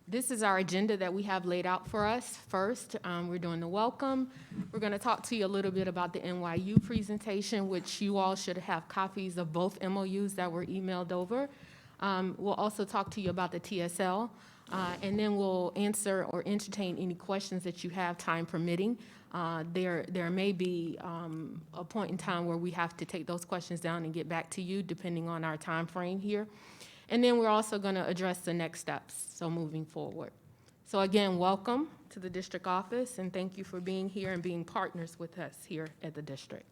This is our agenda that we have laid out for us. First, we're doing the welcome. We're going to talk to you a little bit about the NYU presentation, which you all should have copies of both MOUs that were emailed over. We'll also talk to you about the TSL, and then we'll answer or entertain any questions that you have, time permitting. There may be a point in time where we have to take those questions down and get back to you, depending on our time frame here. And then we're also going to address the next steps, so moving forward. So again, welcome to the district office, and thank you for being here and being partners with us here at the district.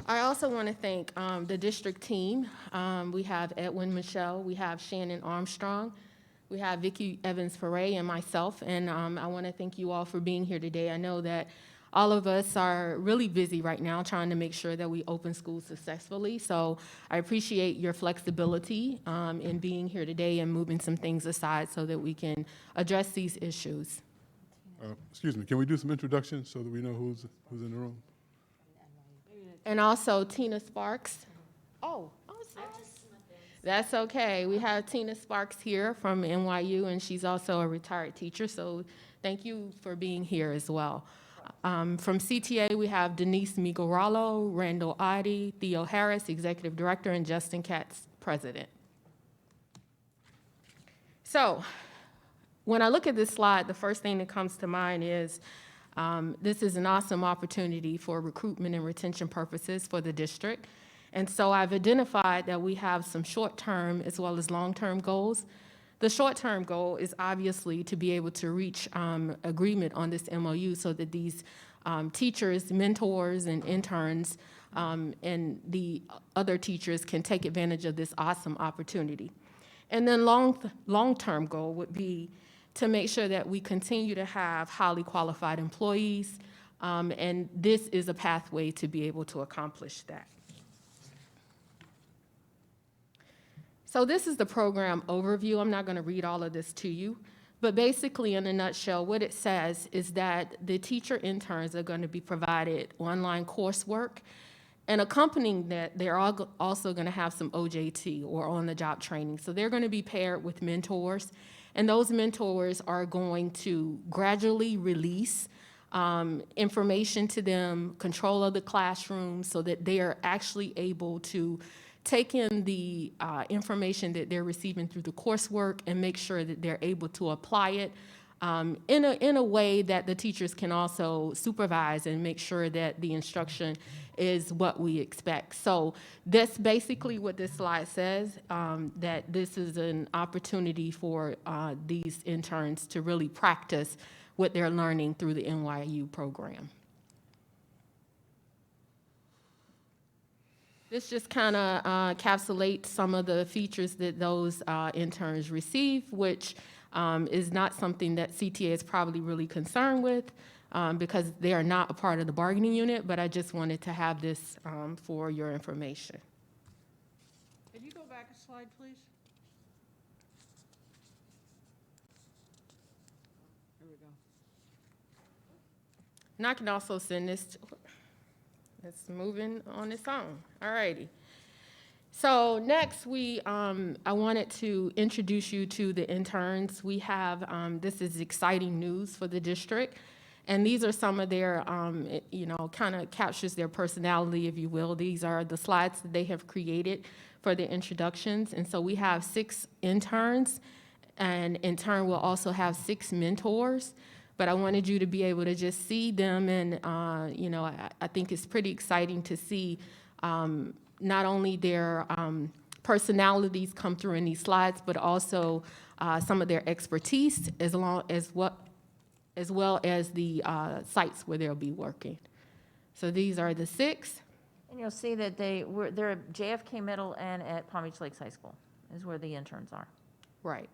I also want to thank the district team. We have Edwin Michelle, we have Shannon Armstrong, we have Vicki Evans-Ferre and myself, and I want to thank you all for being here today. I know that all of us are really busy right now trying to make sure that we open schools successfully, so I appreciate your flexibility in being here today and moving some things aside so that we can address these issues. Excuse me, can we do some introductions so that we know who's in the room? And also Tina Sparks. Oh, sorry. That's okay. We have Tina Sparks here from NYU, and she's also a retired teacher, so thank you for being here as well. From CTA, we have Denise Migoralo, Randall Adi, Theo Harris, Executive Director, and Justin Katz, President. So when I look at this slide, the first thing that comes to mind is this is an awesome opportunity for recruitment and retention purposes for the district. And so I've identified that we have some short-term as well as long-term goals. The short-term goal is obviously to be able to reach agreement on this MOU so that these teachers, mentors, and interns and the other teachers can take advantage of this awesome opportunity. And then long-term goal would be to make sure that we continue to have highly qualified employees, and this is a pathway to be able to accomplish that. So this is the program overview. I'm not going to read all of this to you, but basically in a nutshell, what it says is that the teacher interns are going to be provided online coursework, and accompanying that, they're also going to have some OJT or on-the-job training. So they're going to be paired with mentors, and those mentors are going to gradually release information to them, control of the classroom, so that they are actually able to take in the information that they're receiving through the coursework and make sure that they're able to apply it in a way that the teachers can also supervise and make sure that the instruction is what we expect. So that's basically what this slide says, that this is an opportunity for these interns to really practice what they're learning through the NYU program. This just kind of encapsulates some of the features that those interns receive, which is not something that CTA is probably really concerned with because they are not a part of the bargaining unit, but I just wanted to have this for your information. Can you go back a slide, please? There we go. And I can also send this to, it's moving on its own. All righty. So next, I wanted to introduce you to the interns. We have, this is exciting news for the district, and these are some of their, kind of captures their personality, if you will. These are the slides that they have created for their introductions, and so we have 6 interns, and in turn, we'll also have 6 mentors. But I wanted you to be able to just see them, and I think it's pretty exciting to see not only their personalities come through in these slides, but also some of their expertise, as well as the sites where they'll be working. So these are the 6. And you'll see that they're at JFK Middle and at Palm Beach Lakes High School is where the interns are. Right.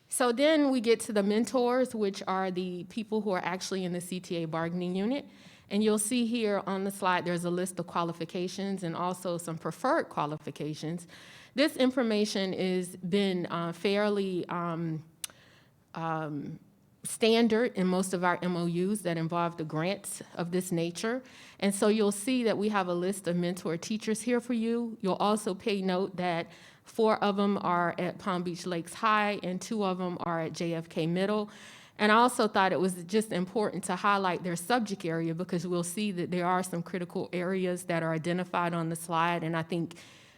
So then we get to the mentors, which are the people who are actually in the CTA bargaining unit. And you'll see here on the slide, there's a list of qualifications and also some preferred qualifications. This information has been fairly standard in most of our MOUs that involve the grants of this nature. And so you'll see that we have a list of mentor teachers here for you. You'll also pay note that 4 of them are at Palm Beach Lakes High and 2 of them are at JFK Middle. And I also thought it was just important to highlight their subject area because we'll see that there are some critical areas that are identified on the slide, and I think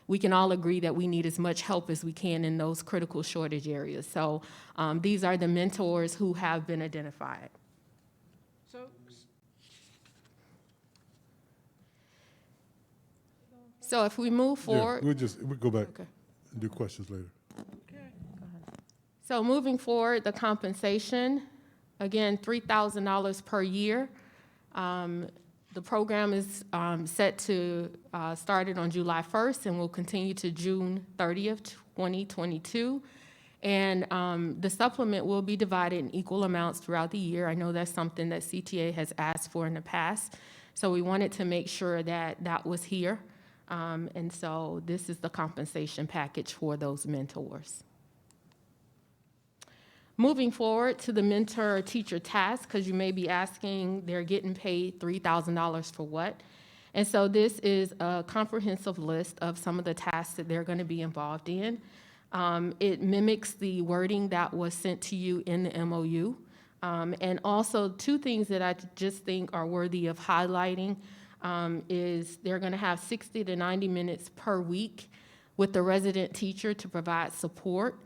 we can all agree that we need as much help as we can in those critical shortage areas. So these are the mentors who have been identified. So, So if we move Yeah, forward. we'll go back Okay. and do questions later. okay, So moving forward, the compensation, again, $3,000 per year. The program is set to started on July 1st and will continue to June 30th, 2022. And the supplement will be divided in equal amounts throughout the year. I know that's something that CTA has asked for in the past. So we wanted to make sure that that was here. And so this is the compensation package for those mentors. Moving forward to the mentor-teacher task, because you may be asking, they're getting paid $3,000 for what? And so this is a comprehensive list of some of the tasks that they're going to be involved in. It mimics the wording that was sent to you in the MOU. And also 2 things that I just think are worthy of highlighting is they're going to have 60 to 90 minutes per week with the resident teacher to provide support.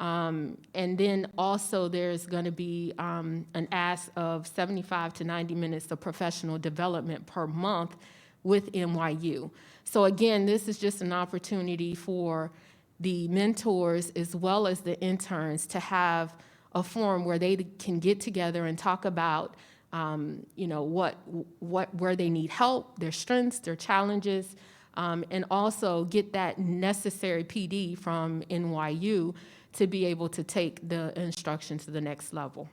And then also there's going to be an ask of 75 to 90 minutes of professional development per month with NYU. So again, this is just an opportunity for the mentors as well as the interns to have a forum where they can get together and talk about where they need help, their strengths, their challenges, and also get that necessary PD from NYU to be able to take the instruction to the next level.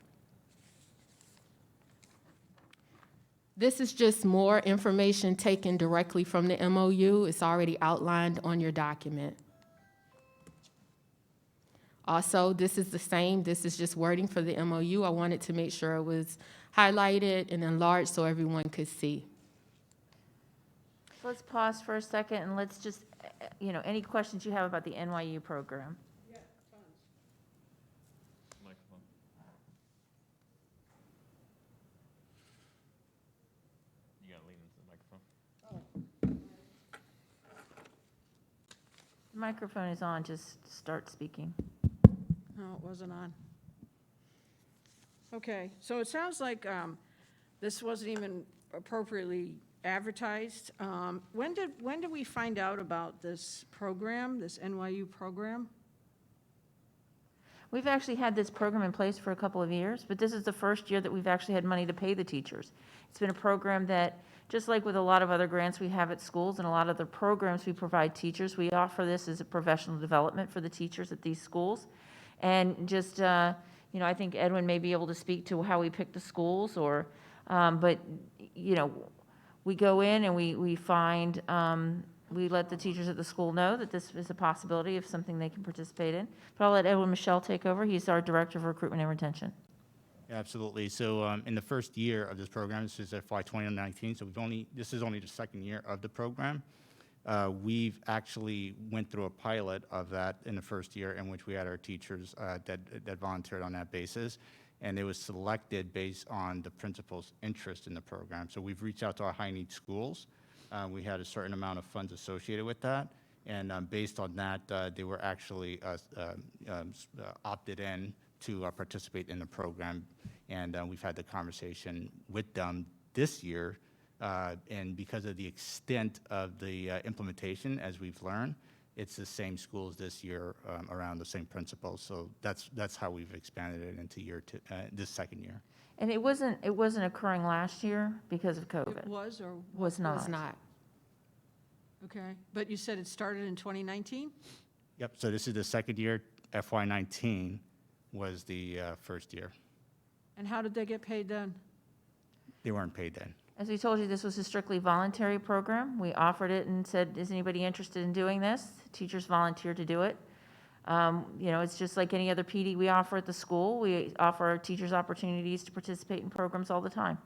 This is just more information taken directly from the MOU. It's already outlined on your document. Also, this is the same. This is just wording for the MOU. I wanted to make sure it was highlighted and enlarged so everyone could see. Let's pause for a second and let's just, any questions you have about the NYU program? yeah, tons. Microphone. You gotta lean into the microphone. The microphone is on, just start speaking. No, it wasn't on. Okay, so it sounds like this wasn't even appropriately advertised. When did we find out about this program, this NYU program? We've actually had this program in place for a couple of years, but this is the first year that we've actually had money to pay the teachers. It's been a program that, just like with a lot of other grants we have at schools and a lot of the programs we provide teachers, we offer this as a professional development for the teachers at these schools. And just, I think Edwin may be able to speak to how we pick the schools but, we go in and we find, we let the teachers at the school know that this is a possibility of something they can participate in. But I'll let Edwin Michelle take over. He's our Director of Recruitment and Retention. Yeah, absolutely. So in the first year of this program, this is FY 2019, so this is only the second year of the program. We've actually went through a pilot of that in the first year in which we had our teachers that volunteered on that basis. And it was selected based on the principal's interest in the program. So we've reached out to our high-need schools. We had a certain amount of funds associated with that. And based on that, they were actually opted in to participate in the program. And we've had the conversation with them this year. And because of the extent of the implementation, as we've learned, it's the same schools this year around the same principles. So that's how we've expanded it into this second year. And it wasn't occurring last year because of COVID. It was or? Was not. Was not. Okay, but you said it started in 2019? Yep, so this is the second year. FY19 was the first year. And how did they get paid then? They weren't paid then. As we told you, this was a strictly voluntary program. We offered it and said, is anybody interested in doing this? Teachers volunteered to do it. You know, it's just like any other PD we offer at the school. We offer our teachers opportunities to participate in programs all the time.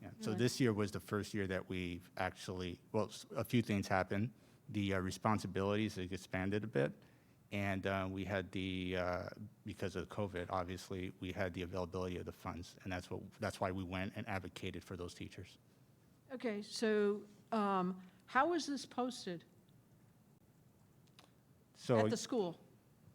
Yeah, so this year was the first year that we've actually, well, a few things happened. The responsibilities expanded a bit, and we had because of COVID, obviously, we had the availability of the funds, and that's why we went and advocated for those teachers. Okay, so how is this posted So at the school?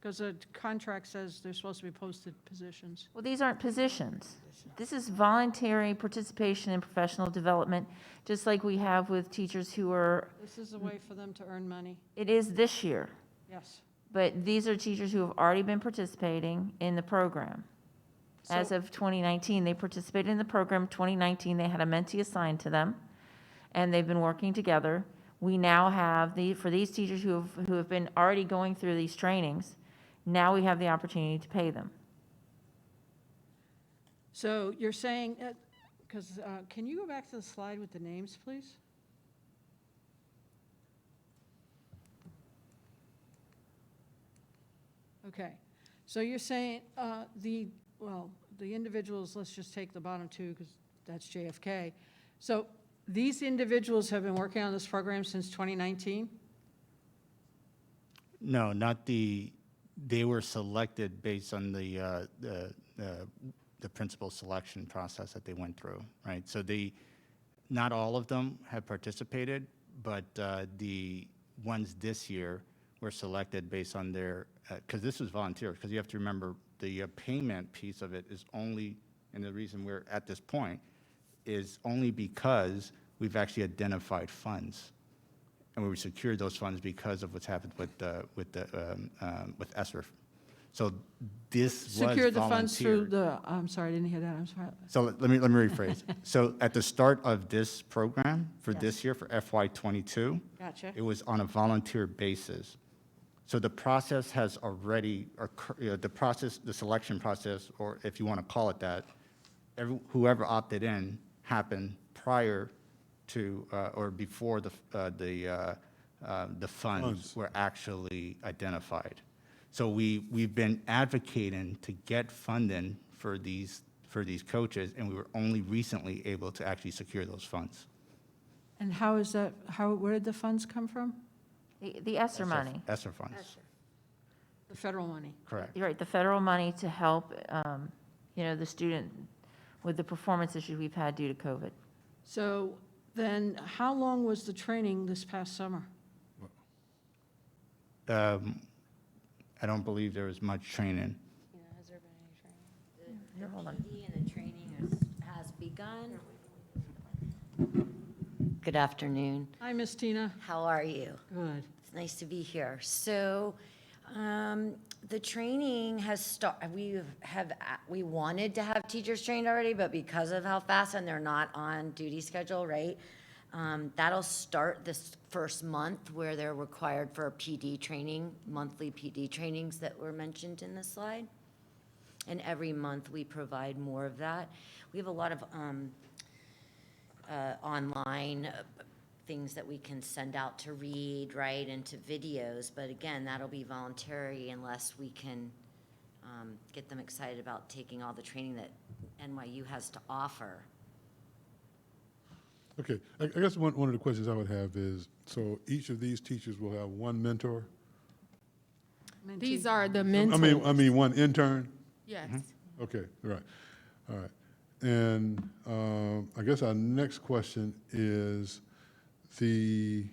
Because the contract says they're supposed to be posted positions. Well, these aren't positions. This is voluntary participation in professional development, just like we have with teachers who are, This is a way for them to earn money. it is this year. Yes. But these are teachers who have already been participating in the program. As So- of 2019, they participated in the program. 2019, they had a mentee assigned to them, and they've been working together. We now have for these teachers who have been already going through these trainings, now we have the opportunity to pay them. So you're saying, because, can you go back to the slide with the names, please? Okay, so you're saying, the individuals, let's just take the bottom two, because that's JFK. So these individuals have been working on this program since 2019? no, not they were selected based on the principal selection process that they went through, right? So not all of them have participated, but the ones this year were selected based on their, because this was volunteer, because you have to remember the payment piece of it is only, and the reason we're at this point is only because we've actually identified funds. And we secured those funds because of what's happened with ESSER. So this was Secured the funds through volunteered. I'm sorry, I didn't hear that, I'm sorry. So let me rephrase. So at the start of this program for Yes. this year, for FY '22, Gotcha. it was on a volunteer basis. So the process has already, the selection process, or if you want to call it that, whoever opted in happened prior to, or before the funds Funds. were actually identified. So we've been advocating to get funding for these coaches, and we were only recently able to actually secure those funds. And how is that, where did the funds come from? The ESSER money. ESSER funds, The federal money? correct. You're right, the federal money to help, you know, the student with the performance issues we've had due to COVID. So then, how long was the training this past summer? I don't believe there was much training. You know, has there been any training? Here, hold on. PD and the training has begun. Good afternoon. Hi, Miss Tina. How are you? Good. It's nice to be here. So, the training has started, we wanted to have teachers trained already, but because of how fast and they're not on duty schedule, right? That'll start this first month where they're required for a PD training, monthly PD trainings that were mentioned in the slide. And every month we provide more of that. We have a lot of online things that we can send out to read, right, and to videos. But again, that'll be voluntary unless we can get them excited about taking all the training that NYU has to offer. Okay, I guess one of the questions I would have is, so each of these teachers will have one mentor? These are the I mentors. mean, one intern? Yes. Okay, all right. And I guess our next question is, the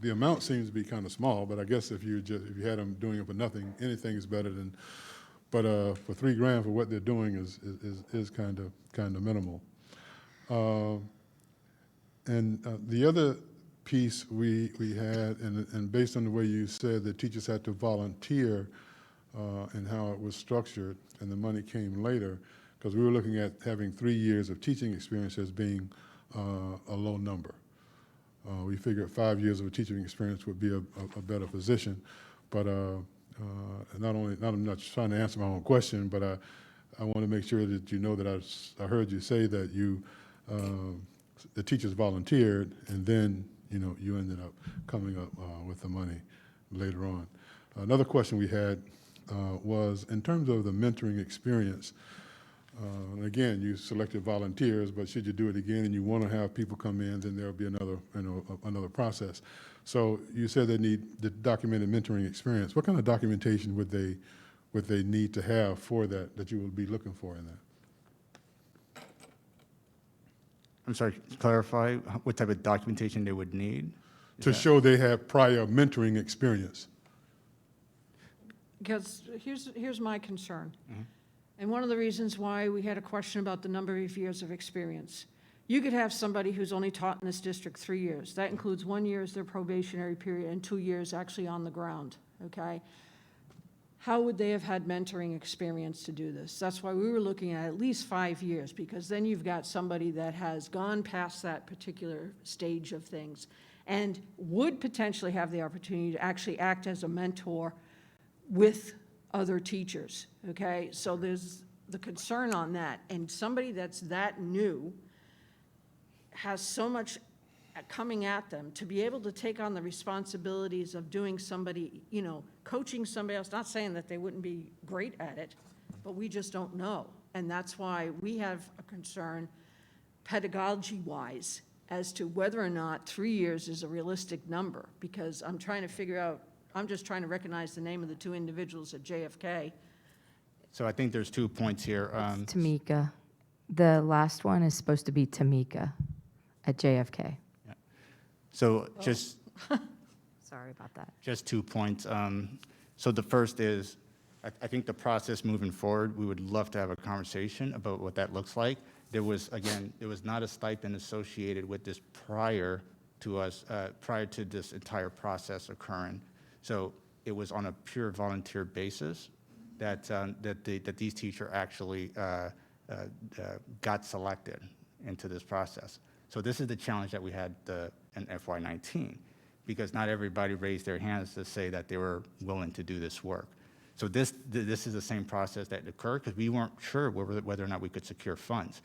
amount seems to be kind of small, but I guess if you had them doing it for nothing, anything is better than, but for $3,000 for what they're doing is kind of minimal. And the other piece we had, and based on the way you said that teachers had to volunteer and how it was structured, and the money came later, because we were looking at having 3 years of teaching experience as being a low number. We figured 5 years of teaching experience would be a better position, but I'm not trying to answer my own question, but I want to make sure that you know that I heard you say that the teachers volunteered, and then you ended up coming up with the money later on. Another question we had was in terms of the mentoring experience. And again, you selected volunteers, but should you do it again and you want to have people come in, then there'll be another, another process. So you said they need the documented mentoring experience. What kind of documentation would they need to have for that you will be looking for in that? I'm sorry, clarify what type of documentation they would need? To show they have prior mentoring experience. Because here's my concern. And one of the reasons why we had a question about the number of years of experience. You could have somebody who's only taught in this district 3 years. That includes 1 year as their probationary period and 2 years actually on the ground, okay? How would they have had mentoring experience to do this? That's why we were looking at least 5 years, because then you've got somebody that has gone past that particular stage of things and would potentially have the opportunity to actually act as a mentor with other teachers, okay? So there's the concern on that. And somebody that's that new has so much coming at them to be able to take on the responsibilities of doing somebody, coaching somebody else, not saying that they wouldn't be great at it, but we just don't know. And that's why we have a concern pedagogy-wise as to whether or not 3 years is a realistic number, because I'm just trying to recognize the name of the two individuals at JFK. So I think there's 2 points here. Tamika. The last one is supposed to be Tamika at JFK. So just Sorry about that. Just 2 points. So the first is, I think the process moving forward, we would love to have a conversation about what that looks like. There was not a stipend associated with this prior to this entire process occurring. So it was on a pure volunteer basis that these teachers actually got selected into this process. So this is the challenge that we had in FY19, because not everybody raised their hands to say that they were willing to do this work. So this is the same process that occurred, because we weren't sure whether or not we could secure funds.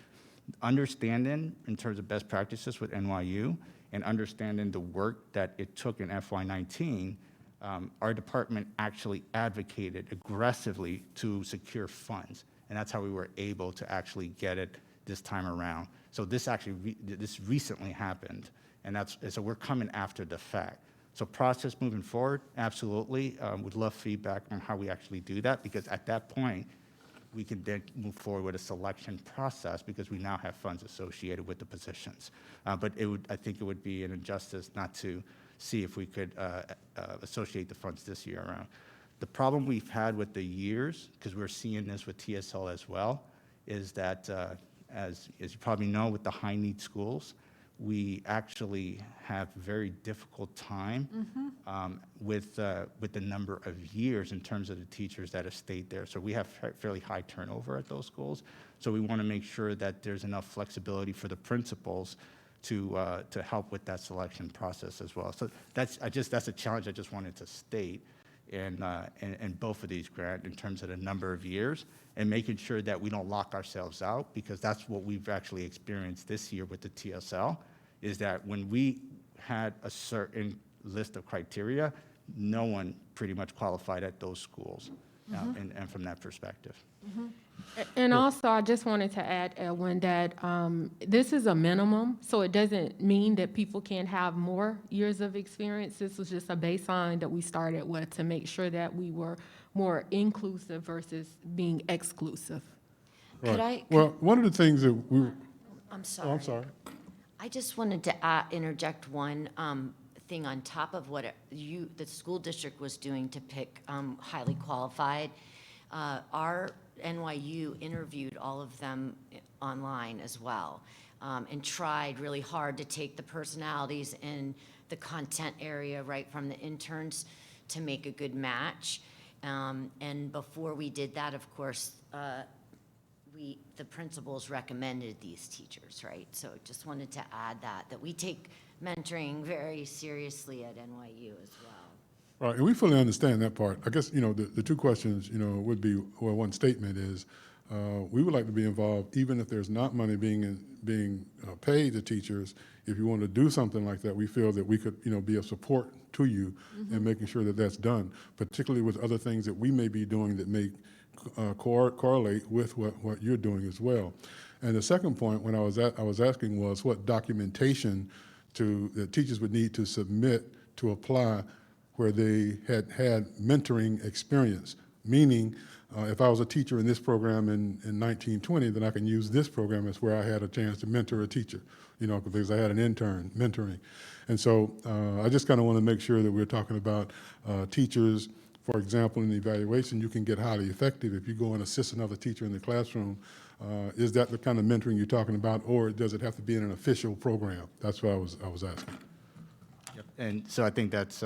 Understanding in terms of best practices with NYU and understanding the work that it took in FY19, our department actually advocated aggressively to secure funds, and that's how we were able to actually get it this time around. So this recently happened, and so we're coming after the fact. So process moving forward, absolutely, would love feedback on how we actually do that, because at that point, we can then move forward with a selection process, because we now have funds associated with the positions. But I think it would be an injustice not to see if we could associate the funds this year around. The problem we've had with the years, because we're seeing this with TSL as well, is that as you probably know, with the high need schools, we actually have very difficult time with the number of years in terms of the teachers that have stayed there. So we have fairly high turnover at those schools. So we want to make sure that there's enough flexibility for the principals to help with that selection process as well. So that's a challenge I just wanted to state in both of these grants in terms of the number of years, and making sure that we don't lock ourselves out, because that's what we've actually experienced this year with the TSL, is that when we had a certain list of criteria, no one pretty much qualified at those schools, and from that perspective. And also, I just wanted to add, Edwin, that this is a minimum, so it doesn't mean that people can't have more years of experience. This was just a baseline that we started with to make sure that we were more inclusive versus being exclusive. Right. Well, one of the things that we, I'm sorry. oh, I'm sorry. I just wanted to interject one thing on top of what the school district was doing to pick highly qualified. Our NYU interviewed all of them online as well, and tried really hard to take the personalities in the content area right from the interns to make a good match. And before we did that, of course, the principals recommended these teachers, right? So just wanted to add that we take mentoring very seriously at NYU as well. Right, and we fully understand that part. I guess, the two questions, would be, or one statement is, we would like to be involved, even if there's not money being paid to teachers, if you want to do something like that, we feel that we could, you know, be of support to you in making sure that that's done, particularly with other things that we may be doing that may correlate with what you're doing as well. And the second point, when I was asking was what documentation that teachers would need to submit to apply where they had mentoring experience, meaning if I was a teacher in this program in 1920, then I can use this program as where I had a chance to mentor a teacher, you know, because I had an intern mentoring. And so I just kind of want to make sure that we're talking about teachers. For example, in the evaluation, you can get highly effective if you go and assist another teacher in the classroom. Is that the kind of mentoring you're talking about, or does it have to be in an official program? That's what I was asking. And so I think that's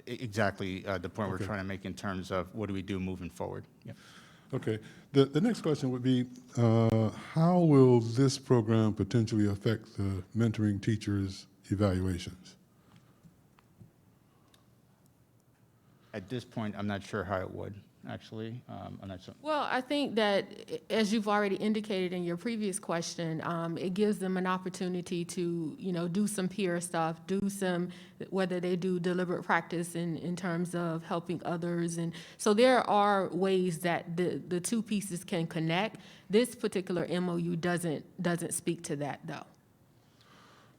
exactly the point we're Okay. trying to make in terms of what do we do moving forward. Yep. Okay. The next question would be, how will this program potentially affect the mentoring teachers' evaluations? At this point, I'm not sure how it would, actually. I'm not sure. Well, I think that, as you've already indicated in your previous question, it gives them an opportunity to, you know, do some peer stuff, do some, whether they do deliberate practice in terms of helping others. And so there are ways that the two pieces can connect. This particular MOU doesn't speak to that, though.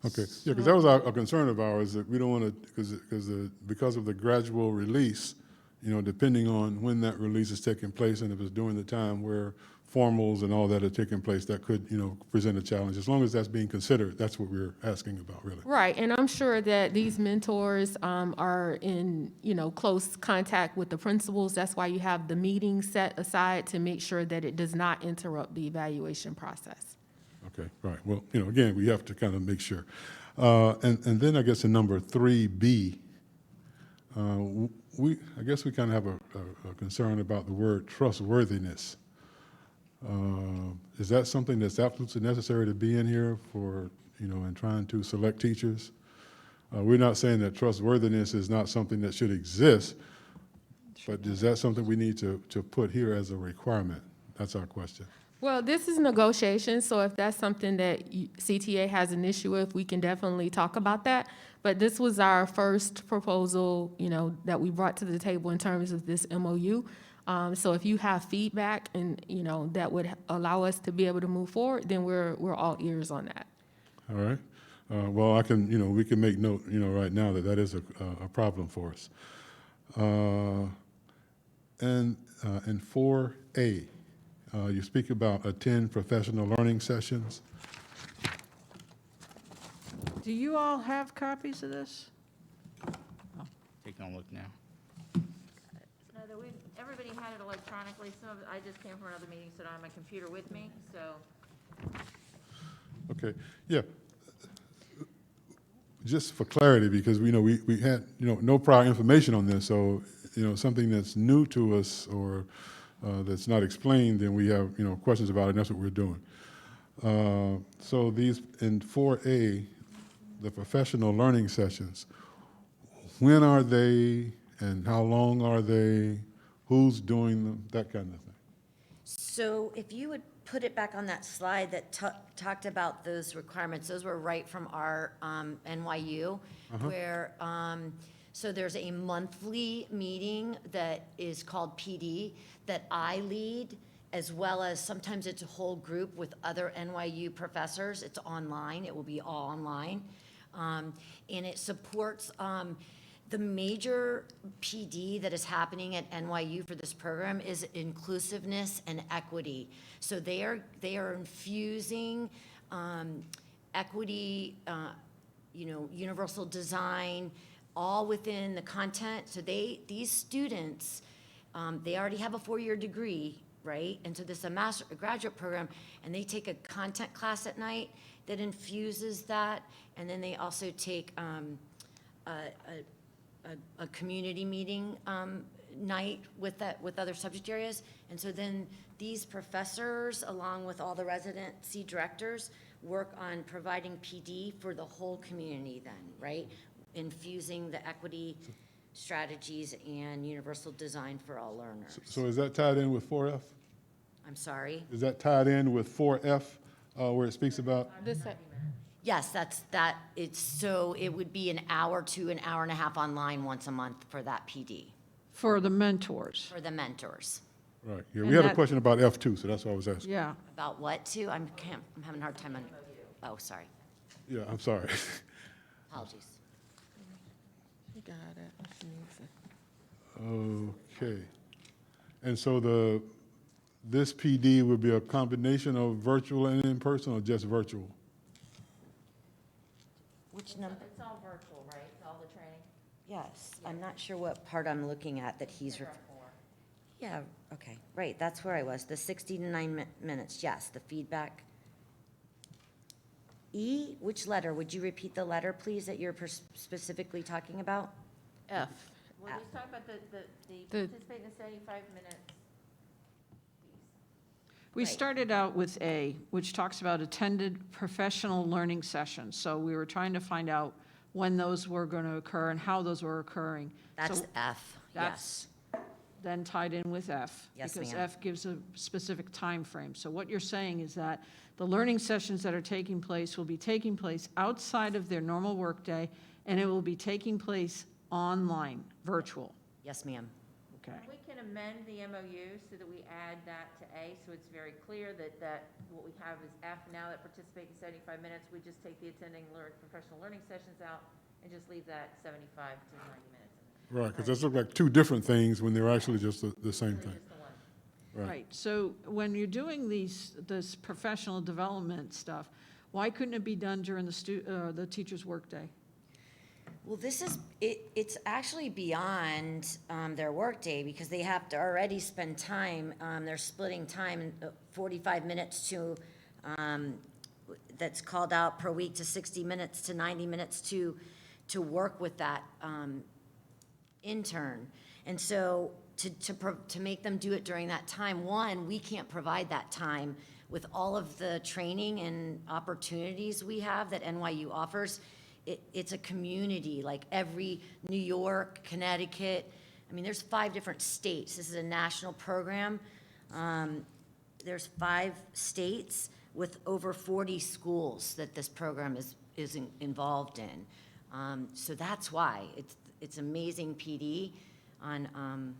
Okay, yeah, because that was a concern of ours, that we don't want to, because of the gradual release, you know, depending on when that release is taking place, and if it's during the time where formals and all that are taking place, that could, you know, present a challenge. As long as that's being considered, that's what we're asking about, really. Right, and I'm sure that these mentors are in, you know, close contact with the principals. That's why you have the meeting set aside to make sure that it does not interrupt the evaluation process. Okay, right. Well, you know, again, we have to kind of make sure. And then I guess in number 3B, I guess we kind of have a concern about the word trustworthiness. Is that something that's absolutely necessary to be in here for, you know, in trying to select teachers? We're not saying that trustworthiness is not something that should exist, but is that something we need to put here as a requirement? That's our question. Well, this is negotiation, so if that's something that CTA has an issue with, we can definitely talk about that. But this was our first proposal, you know, that we brought to the table in terms of this MOU. So if you have feedback and, you know, that would allow us to be able to move forward, then we're all ears on that. All right. Well, I can, you know, we can make note, you know, right now that is a problem for us. And in 4A, you speak about attend professional learning sessions. Do you all have copies of this? Taking a look now. No, everybody had it electronically. Some of it, I just came from another meeting, so I don't have my computer with me, so. Okay, yeah. Just for clarity, because we know we had, you know, no prior information on this, so, you know, something that's new to us or that's not explained, then we have, you know, questions about it, and that's what we're doing. So these, in 4A, the professional learning sessions, when are they and how long are they? Who's doing them? That kind of thing. So if you would put it back on that slide that talked about those requirements, those were right from our NYU, where, so there's a monthly meeting that is called PD that I lead, as well as sometimes it's a whole group with other NYU professors. It's online, it will be all online. And it supports the major PD that is happening at NYU for this program is inclusiveness and equity. So they are infusing equity, you know, universal design, all within the content. So these students, they already have a 4-year degree, right? And so this is a graduate program, and they take a content class at night that infuses that, and then they also take a community meeting night with other subject areas. And so then these professors, along with all the residency directors, work on providing PD for the whole community then, right? Infusing the equity strategies and universal design for all learners. So is that tied in with 4F? I'm sorry? Is that tied in with 4F, where it speaks about? Yes, it would be an hour to an hour and a half online once a month for that PD, For the mentors, for the mentors. Right, yeah, And we had a that- question about F2, so that's what I was asking. yeah. About what too? I'm having a hard time on, oh, sorry, Yeah, I'm sorry. apologies. You got it. If you need to. Okay. And so this PD would be a combination of virtual and in-person, or just virtual? Which number? It's all virtual, right? It's all the training? Yes, I'm not sure what part I'm looking at that he's, yeah, okay, right, that's where I was, the 60 to 9 minutes, yes, the feedback. E, which letter? Would you repeat the letter, please, that you're specifically talking about? F. Well, he's talking about the The- participate in the 75 minutes. We Right. started out with A, which talks about attended professional learning sessions. So we were trying to find out when those were going to occur and how those were occurring. That's So F, that's yes. then tied in with F. Yes, Because ma'am. F gives a specific time frame. So what you're saying is that the learning sessions that are taking place will be taking place outside of their normal workday, and it will be taking place online, virtual. Yes, ma'am. Okay. We can amend the MOU so that we add that to A, so it's very clear that what we have is F now, that participate in 75 minutes. We just take the attending professional learning sessions out and just leave that 75 to 90 minutes. Right, because those look like two different things when they're actually just the same thing. Just the one. Right, so when you're doing this professional development stuff, why couldn't it be done during the teacher's workday? Well, it's actually beyond their workday because they have to already spend time, they're splitting time, 45 minutes to, that's called out per week to 60 minutes to 90 minutes to work with that intern. And so to make them do it during that time, one, we can't provide that time with all of the training and opportunities we have that NYU offers. It's a community, like every New York, Connecticut, I mean, there's 5 different states. This is a national program. There's 5 states with over 40 schools that this program is involved in. So that's why it's amazing PD on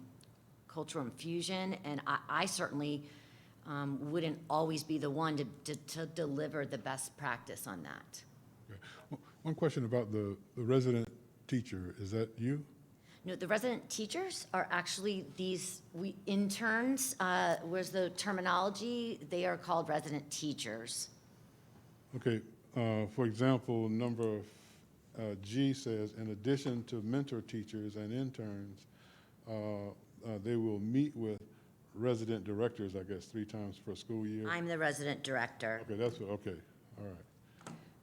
cultural infusion, and I certainly wouldn't always be the one to deliver the best practice on that. One question about the resident teacher, is that you? No, the resident teachers are actually we interns, was the terminology, they are called resident teachers. Okay, for example, number G says, in addition to mentor teachers and interns, they will meet with resident directors, I guess, 3 times per school year? I'm the resident director. Okay, okay, all right.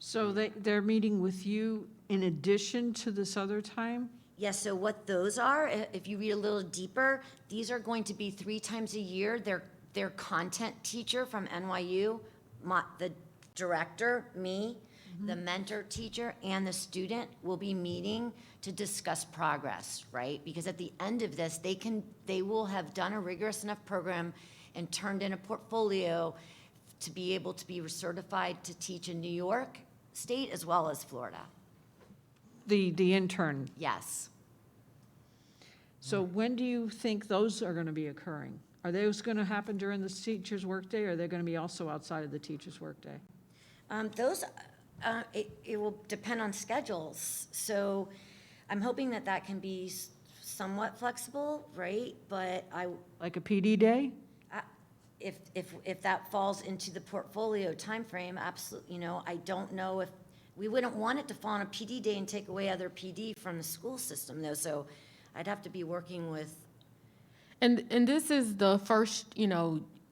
So they're meeting with you in addition to this other time? Yes, so what those are, if you read a little deeper, these are going to be 3 times a year. Their content teacher from NYU, the director, me, the mentor teacher, and the student will be meeting to discuss progress, right? Because at the end of this, they will have done a rigorous enough program and turned in a portfolio to be able to be certified to teach in New York State as well as Florida. The intern. Yes. So when do you think those are going to be occurring? Are those going to happen during the teacher's workday, or are they going to be also outside of the teacher's workday? It will depend on schedules. So I'm hoping that can be somewhat flexible, right? But Like a PD day? if that falls into the portfolio timeframe, absolutely, I don't know if, we wouldn't want it to fall on a PD day and take away other PD from the school system, though, so I'd have to be working with, And this is the first,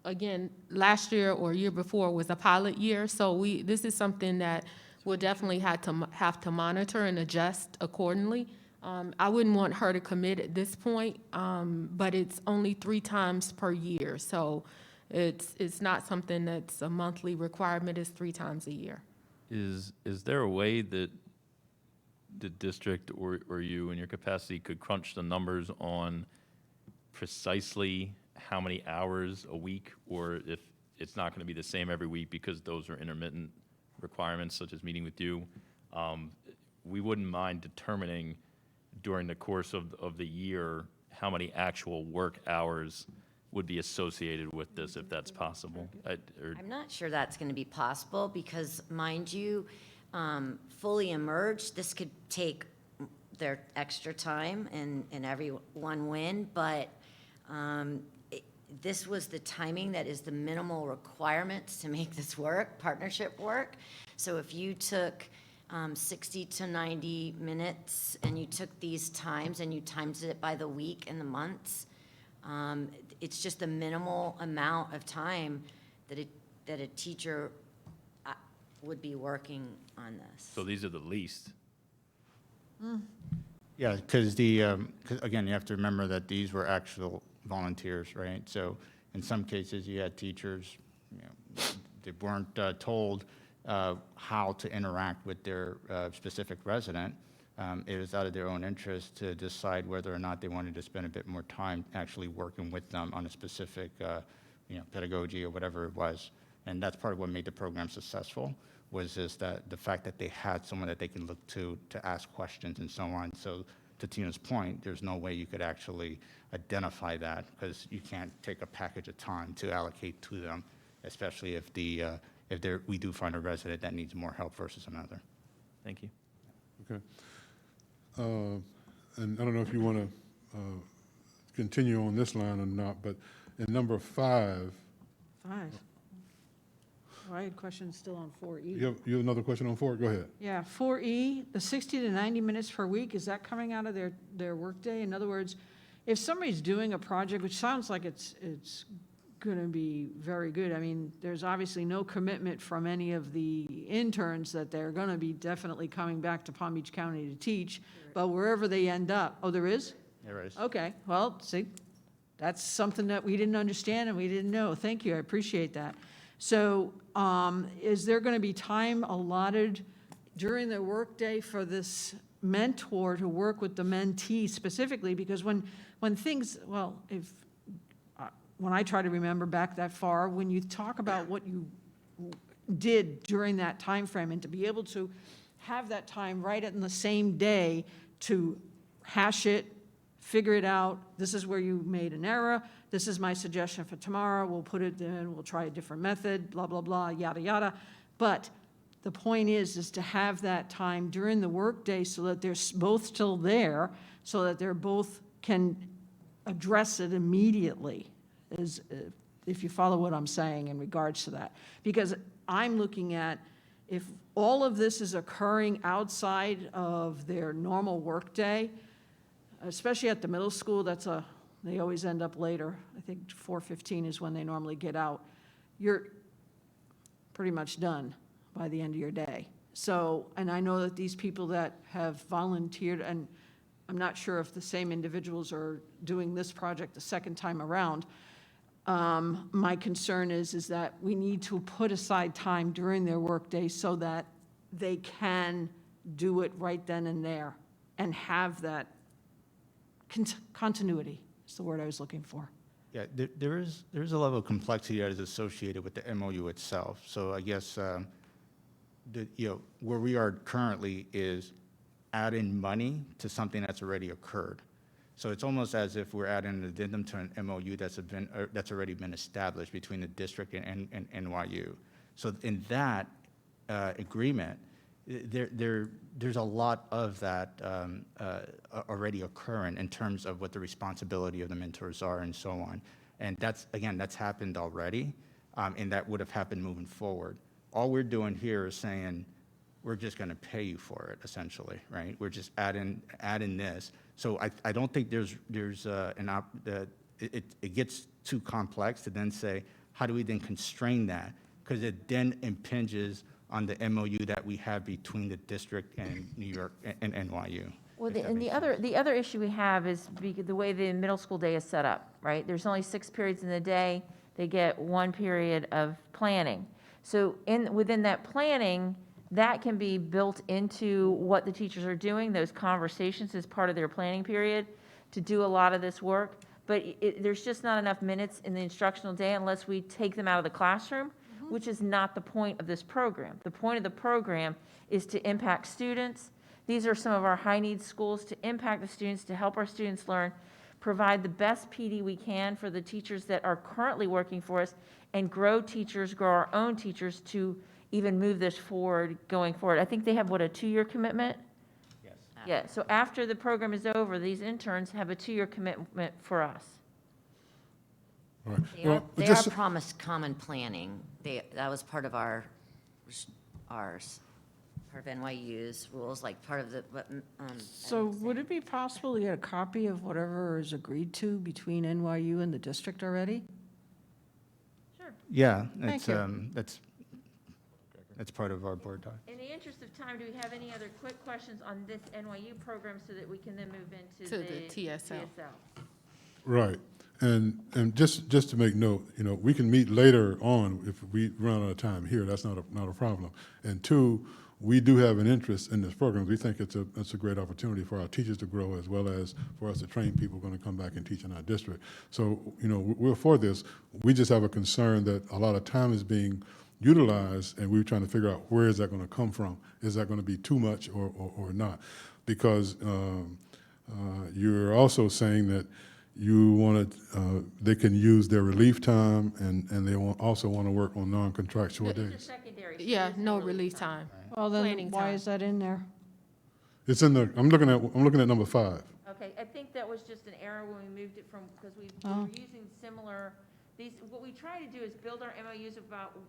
again, last year or year before was a pilot year, so this is something that we'll definitely have to monitor and adjust accordingly. I wouldn't want her to commit at this point, but it's only 3 times per year, so it's not something that's a monthly requirement, it's 3 times a year. Is there a way that the district or you in your capacity could crunch the numbers on precisely how many hours a week, or if it's not going to be the same every week because those are intermittent requirements, such as meeting with you, we wouldn't mind determining during the course of the year how many actual work hours would be associated with this, if that's possible. I'm not sure that's going to be possible because, mind you, fully emerged, this could take their extra time and everyone win, but this was the timing that is the minimal requirements to make this work, partnership work. So if you took 60 to 90 minutes and you took these times and you times it by the week and the months, it's just a minimal amount of time that a teacher would be working on this. So these are the least. Yeah, because 'cause again, you have to remember that these were actual volunteers, right? So in some cases, you had teachers, you know, they weren't told how to interact with their specific resident. It was out of their own interest to decide whether or not they wanted to spend a bit more time actually working with them on a specific, pedagogy or whatever it was. And that's part of what made the program successful, was just that the fact that they had someone that they could look to ask questions and so on. So to Tina's point, there's no way you could actually identify that, because you can't take a package of time to allocate to them, especially if we do find a resident that needs more help versus another. Thank you. Okay. And I don't know if you want to continue on this line or not, but in number 5, 5. Well, I had questions still on 4E. you have another question on 4? Go ahead. Yeah, 4E, the 60 to 90 minutes per week, is that coming out of their workday? In other words, if somebody's doing a project, which sounds like it's going to be very good, I mean, there's obviously no commitment from any of the interns that they're going to be definitely coming back to Palm Beach County to teach, but wherever they end up, oh, there is? There is. Okay, well, see, that's something that we didn't understand and we didn't know. Thank you, I appreciate that. So is there going to be time allotted during the workday for this mentor to work with the mentee specifically? Because when things, well, when I try to remember back that far, when you talk about what you did during that time frame, and to be able to have that time right in the same day to hash it, figure it out, this is where you made an error, this is my suggestion for tomorrow, we'll put it in, we'll try a different method, blah, blah, blah, yada, yada. But the point is to have that time during the workday so that they're both still there, so that they're both can address it immediately, if you follow what I'm saying in regards to that. Because I'm looking at, if all of this is occurring outside of their normal workday, especially at the middle school, they always end up later. I think 4:15 is when they normally get out. You're pretty much done by the end of your day. So, and I know that these people that have volunteered, and I'm not sure if the same individuals are doing this project the second time around. My concern is that we need to put aside time during their workday so that they can do it right then and there and have that continuity is the word I was looking for. Yeah, there is a level of complexity that is associated with the MOU itself. So I guess where we are currently is adding money to something that's already occurred. So it's almost as if we're adding an addendum to an MOU that's already been established between the district and NYU. So in that agreement, there's a lot of that already occurring in terms of what the responsibility of the mentors are and so on. And that's happened already, and that would have happened moving forward. All we're doing here is saying, we're just going to pay you for it, essentially, right? We're just adding this. So I don't think it gets too complex to then say, how do we then constrain that? Because it then impinges on the MOU that we have between the district and New York and NYU. Well, the other issue we have is the way the middle school day is set up, right? There's only 6 periods in the day. They get 1 period of planning. So within that planning, that can be built into what the teachers are doing, those conversations as part of their planning period to do a lot of this work. But there's just not enough minutes in the instructional day unless we take them out of the classroom, which is not the point of this program. The point of the program is to impact students. These are some of our high-need schools, to impact the students, to help our students learn, provide the best PD we can for the teachers that are currently working for us, and grow teachers, grow our own teachers to even move this forward, going forward. I think they have, what, a 2-year commitment? Yes. Yeah, so after the program is over, these interns have a 2-year commitment for us. All right. They are, Well, they are just- promised common planning. That was part of ours, part of NYU's rules, like part of the, So would it be possible to get a copy of whatever is agreed to between NYU and the district already? Sure. Yeah, Thank it's, you. that's part of our board doc. In the interest of time, do we have any other quick questions on this NYU program so that we can then move into To the the TSL. Right. And just to make note, we can meet later on if we run out of time here. That's not a problem. And 2, we do have an interest in this program. We think it's a great opportunity for our teachers to grow, as well as for us to train people going to come back and teach in our district. So, we're for this. We just have a concern that a lot of time is being utilized, and we're trying to figure out where is that going to come from. Is that going to be too much or not? Because you're also saying that you want to, they can use their relief time, and they also want to work on non-contractual These are days. secondary. so Yeah, there's no relief time. Well, then Planning why time. is that in there? It's in the, I'm looking at number 5. Okay, I think that was just an error when we moved it from, because we Oh. were using similar, what we try to do is build our MOUs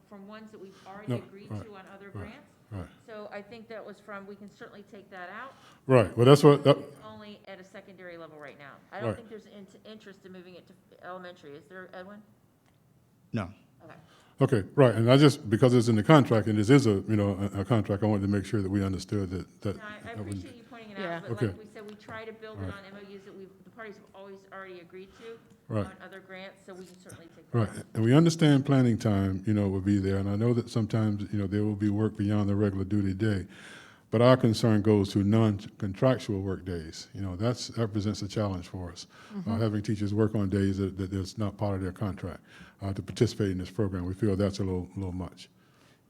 from ones that we've already No, agreed right, to on other right. grants. Right. So I think that was from, we can certainly take that out. Right. Well, that's what, It's only at a secondary level right now. I don't Right. think there's interest in moving it to elementary. Is there, Edwin? No. Okay. okay, right. And I just, because it's in the contract, and this is a contract, I wanted to make sure that we understood that. No, I that was- appreciate you pointing it Yeah. out, but Okay. like we said, we try to build it Right. on MOUs that the parties have always already agreed to Right. on other grants, so we can certainly take that Right, out. and we understand planning time, will be there, and I know that sometimes, there will be work beyond the regular duty day. But our concern goes to non-contractual work days. That represents a challenge for us, having teachers work on days that is not part of their contract to participate in this program. We feel that's a little much.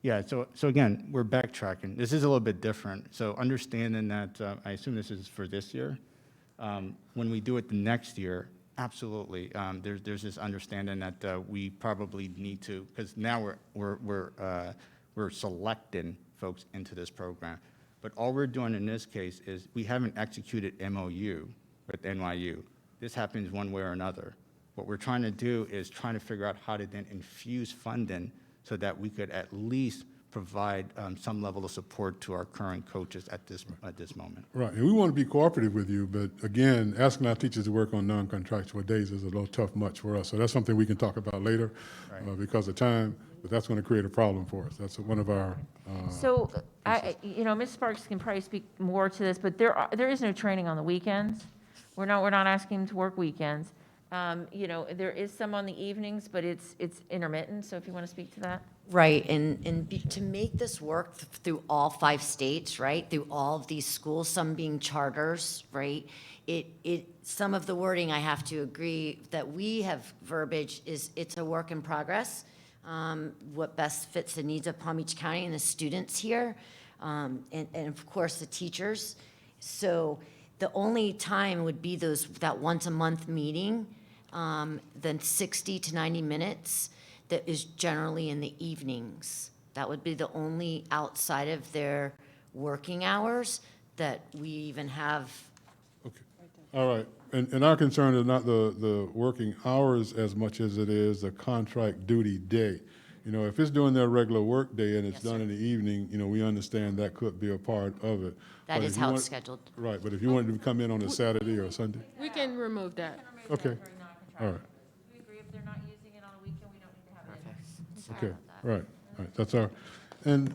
Yeah, so again, we're backtracking. This is a little bit different. So understanding that, I assume this is for this year. When we do it the next year, absolutely, there's this understanding that we probably need to, because now we're selecting folks into this program. But all we're doing in this case is we haven't executed MOU with NYU. This happens one way or another. What we're trying to do is trying to figure out how to then infuse funding so that we could at least provide some level of support to our current coaches at this moment. Right, and we want to be cooperative with you, but again, asking our teachers to work on non-contractual days is a little tough much for us. So that's something we can talk about later because of time, but that's going to create a problem for us. That's one of our. So, Ms. Sparks can probably speak more to this, but there is no training on the weekends. We're not asking them to work weekends. There is some on the evenings, but it's intermittent, so if you want to speak to that. Right, to make this work through all 5 states, right, through all of these schools, some being charters, right, some of the wording, I have to agree, that we have verbiage it's a work in progress, what best fits the needs of Palm Beach County and the students here, and of course, the teachers. So the only time would be that once-a-month meeting, then 60 to 90 minutes, that is generally in the evenings. That would be the only outside of their working hours that we even have. Okay, all right. And our concern is not the working hours as much as it is the contract duty day. If it's doing their regular work day and it's Yes, done sir. in the evening, we understand that could be a part of it. That But is if you how want- it's scheduled. Right, but if you wanted to come in on a Saturday or a Sunday, We can remove that. Okay. All right. We agree if they're not using it on a weekend, we don't need to have it in there. Sorry Okay, about that. right, that's our, and,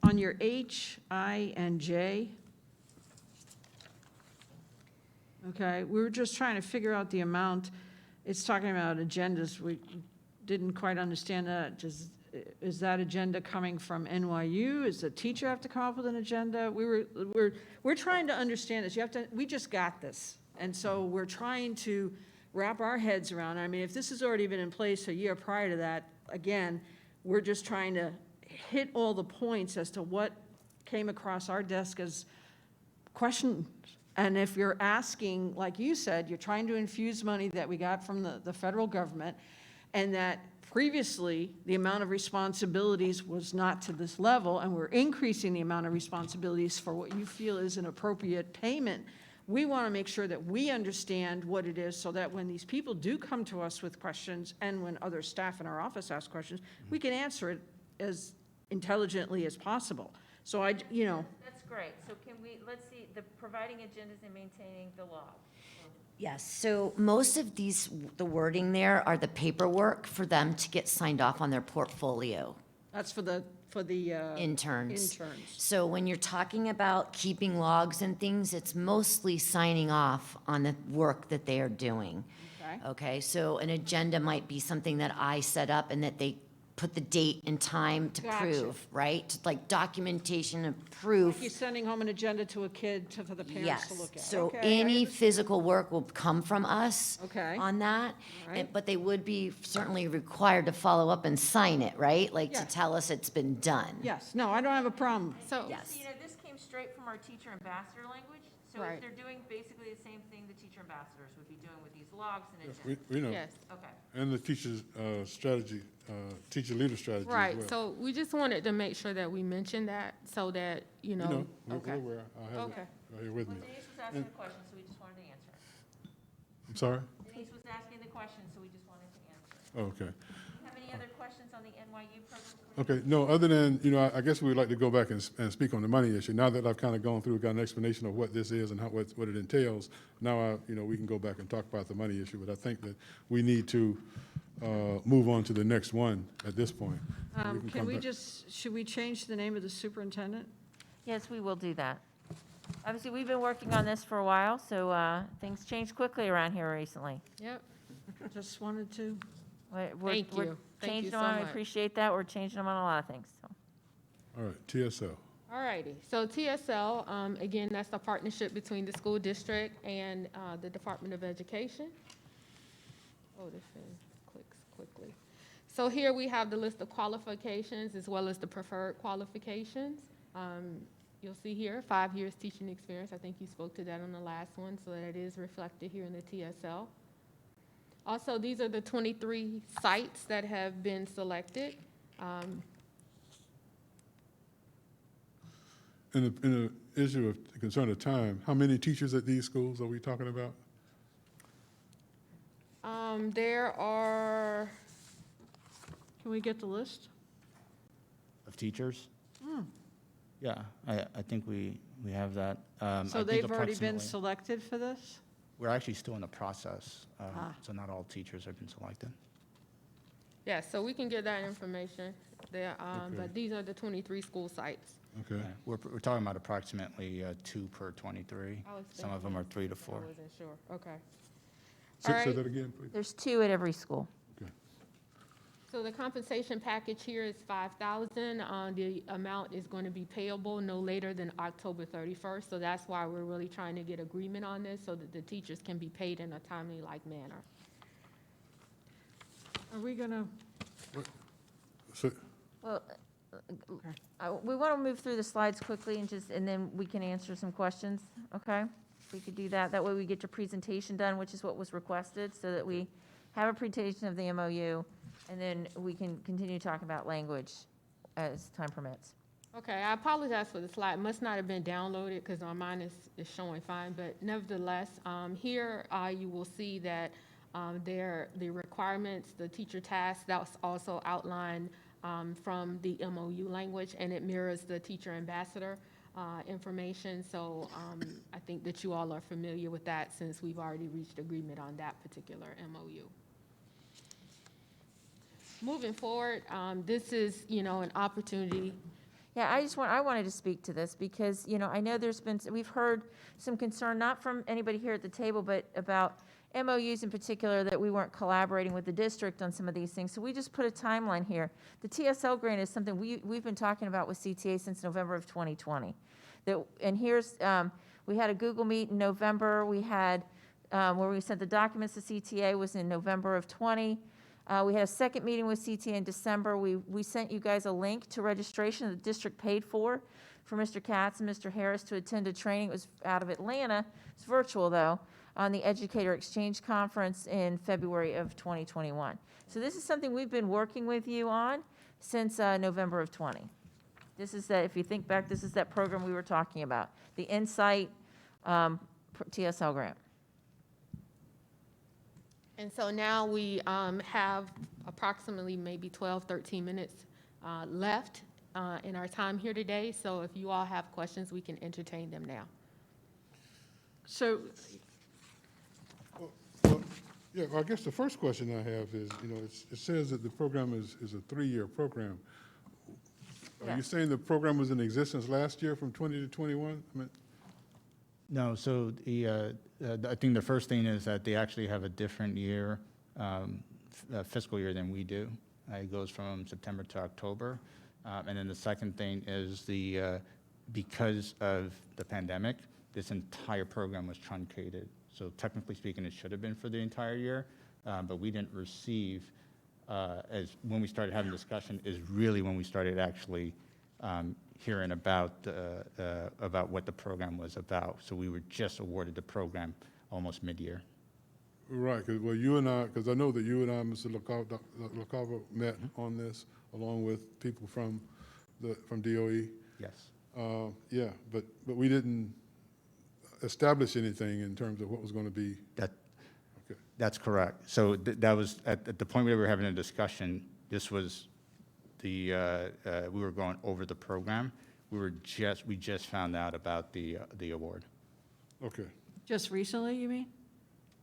On your H, I, and J, okay, we were just trying to figure out the amount. It's talking about agendas. We didn't quite understand that. Is that agenda coming from NYU? Does the teacher have to come up with an agenda? We're trying to understand this. We just got this. And so we're trying to wrap our heads around. I mean, if this has already been in place a year prior to that, again, we're just trying to hit all the points as to what came across our desk as questions. And if you're asking, like you said, you're trying to infuse money that we got from the federal government, and that previously, the amount of responsibilities was not to this level, and we're increasing the amount of responsibilities for what you feel is an appropriate payment. We want to make sure that we understand what it is, so that when these people do come to us with questions, and when other staff in our office ask questions, we can answer it as intelligently as possible. So That's great. So can we, let's see, the providing agendas and maintaining the log. Yes, so most of these, the wording there are the paperwork for them to get signed off on their portfolio. that's for the Interns. interns. So when you're talking about keeping logs and things, it's mostly signing off on the work that they are doing. Okay. Okay, so an agenda might be something that I set up and that they put the date and time to Gotcha. prove, right? Like documentation of Like proof. you're sending home an agenda to a kid for the parents Yes, to look at. so Okay, I any understand. physical work will come from us Okay. on that. All right. But they would be certainly required to follow up and sign it, right? Like to Yes. tell us it's been done. Yes, no, I don't have a problem. So, Yes. This came straight from our teacher ambassador language. So Right. if they're doing basically the same thing the teacher ambassadors would be doing with these logs and We agendas. know, yes. Okay. and the teacher's strategy, teacher leader strategy as well. Right, so we just wanted to make sure that we mentioned that, so that, you You know. know, we're Okay. aware. I have it Okay. right here with me. Well, Denise was asking the question, so we just wanted to answer. I'm sorry? Denise was asking the question, so we just wanted to answer. Oh, okay. Do you have any other questions on the NYU program? Okay, no, other than, I guess we would like to go back and speak on the money issue. Now that I've kind of gone through, got an explanation of what this is and what it entails, now we can go back and talk about the money issue, but I think that we need to move on to the next one at this point. Can come we back. should we change the name of the superintendent? Yes, we will do that. Obviously, we've been working on this for a while, so things changed quickly around here recently. Yep, Just wanted to, We're Thank you. Thank changing you them so on, I much. appreciate that. We're changing them on a lot of things, so. All right, TSL. all righty. So TSL, again, that's a partnership between the school district and the Department of Education. Oh, this thing clicks quickly. So here we have the list of qualifications as well as the preferred qualifications. You'll see here, 5 years teaching experience. I think you spoke to that on the last one, so that is reflected here in the TSL. Also, these are the 23 sites that have been selected. In the issue of concern of time, how many teachers at these schools are we talking about? There are, can we get the list? Of teachers? Yeah, I think we have that. I So think they've already been approximately- selected for this? We're actually still in the process, Ah. so not all teachers have been selected. yeah, so we can get that information there, Okay. but these are the 23 school sites. Okay, Yeah, We're talking about approximately 2 per 23. I was Some of them are 3 to I 4. wasn't sure, okay. say All right. that again, please. There's 2 at every school. Okay. So the compensation package here is $5,000. The amount is going to be payable no later than October 31st. So that's why we're really trying to get agreement on this, so that the teachers can be paid in a timely-like manner. Are we gonna, So, Well, we want to move through the slides quickly and then we can answer some questions, okay? If we could do that, that way we get your presentation done, which is what was requested, so that we have a presentation of the MOU, and then we can continue talking about language as time permits. Okay, I apologize for the slide. It must not have been downloaded because on mine is showing fine, but nevertheless, here you will see that the requirements, the teacher tasks, that's also outlined from the MOU language, and it mirrors the teacher ambassador information. So I think that you all are familiar with that, since we've already reached agreement on that particular MOU. Moving forward, this is, an opportunity. Yeah, I wanted to speak to this because, I know we've heard some concern, not from anybody here at the table, but about MOUs in particular, that we weren't collaborating with the district on some of these things. So we just put a timeline here. The TSL grant is something we've been talking about with CTA since November of 2020. And here's, we had a Google Meet in November. We had where we sent the documents to CTA was in November of '20. We had a second meeting with CTA in December. We sent you guys a link to registration the district paid for Mr. Katz and Mr. Harris to attend a training. It was out of Atlanta. It's virtual, though, on the Educator Exchange Conference in February of 2021. So this is something we've been working with you on since November of '20. This is that, if you think back, this is that program we were talking about, the Insight TSL grant. And so now we have approximately maybe 12, 13 minutes left in our time here today. So if you all have questions, we can entertain them now. So, Well, yeah, I guess the first question I have is, it says that the program is a 3-year program. Are Yeah. you saying the program was in existence last year from 20 to 21? I mean, No, so I think the first thing is that they actually have a different year, fiscal year than we do. It goes from September to October. And then the second thing is because of the pandemic, this entire program was truncated. So technically speaking, it should have been for the entire year, but we didn't receive, when we started having discussion, is really when we started actually hearing about what the program was about. So we were just awarded the program almost mid-year. Right, because, because I know that you and I, Mr. LaCava, met on this, along with people from DOE. Yes. Yeah, but we didn't establish anything in terms of what was going to be. Okay. That's correct. So that was, at the point we were having a discussion, this was we were going over the program. We just found out about the award. Okay. just recently, you mean?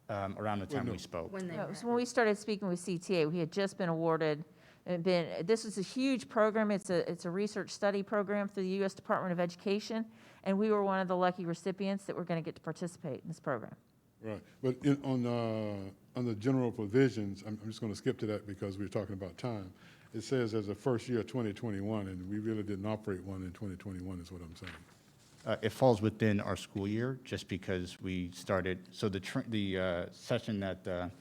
Around the time no. we spoke. So when we started speaking with CTA, we had just been awarded, this is a huge program. It's a research study program through the U.S. Department of Education, and we were one of the lucky recipients that were going to get to participate in this program. Right, but on the general provisions, I'm just going to skip to that because we were talking about time. It says as a first year 2021, and we really didn't operate one in 2021 is what I'm saying. It falls within our school year, just because we started, so the session that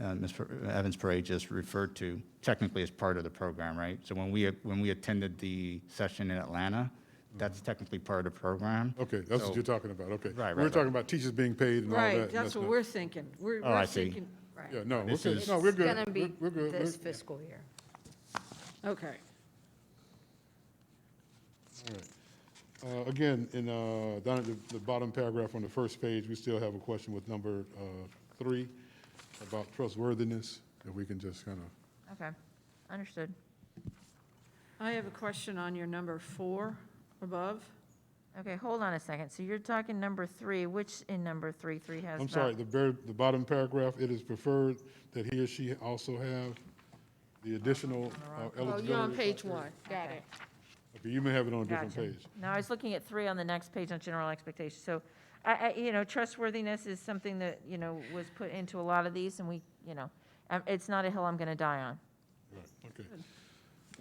Ms. Evans-Perret just referred to technically is part of the program, right? So when we attended the session in Atlanta, that's technically part of the program. Okay, that's So- what you're talking about, okay. Right, We're right, talking about teachers being paid and all that. Right, and that's what not- we're thinking. We're I see. thinking, Yeah, no, This okay, is- no, we're good. It's going to be We're good. this We're- fiscal year. okay. All right. Again, down at the bottom paragraph on the first page, we still have a question with number 3 about trustworthiness, if we can just kind of, Okay, understood. I have a question on your number 4 above. Okay, hold on a second. So you're talking number 3, which in number 3 has I'm sorry, the bottom paragraph, it is preferred that he or she also have the additional eligibility. Oh, you're on page criteria. 1, got it. Okay, you may have it on a different Gotcha. page. No, I was looking at 3 on the next page on general expectations. So, trustworthiness is something that, was put into a lot of these, and we, it's not a hill I'm going to die on. Right, okay.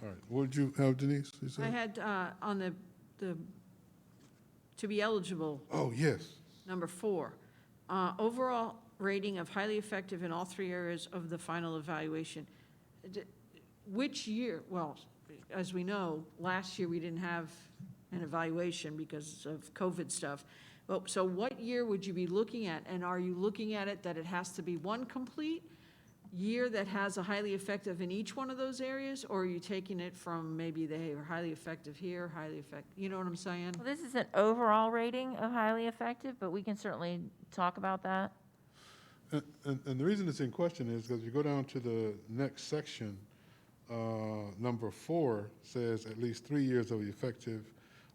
All right, what did you have, Denise? You said? I had on the to be eligible, Oh, yes. number 4, overall rating of highly effective in all 3 areas of the final evaluation. Which year, well, as we know, last year we didn't have an evaluation because of COVID stuff. But, so what year would you be looking at? And are you looking at it that it has to be one complete year that has a highly effective in each one of those areas? Or are you taking it from maybe they are highly effective here, highly effective, you know what I'm saying? Well, this is an overall rating of highly effective, but we can certainly talk about that. And the reason it's in question is because you go down to the next section, number 4 says at least 3 years of effective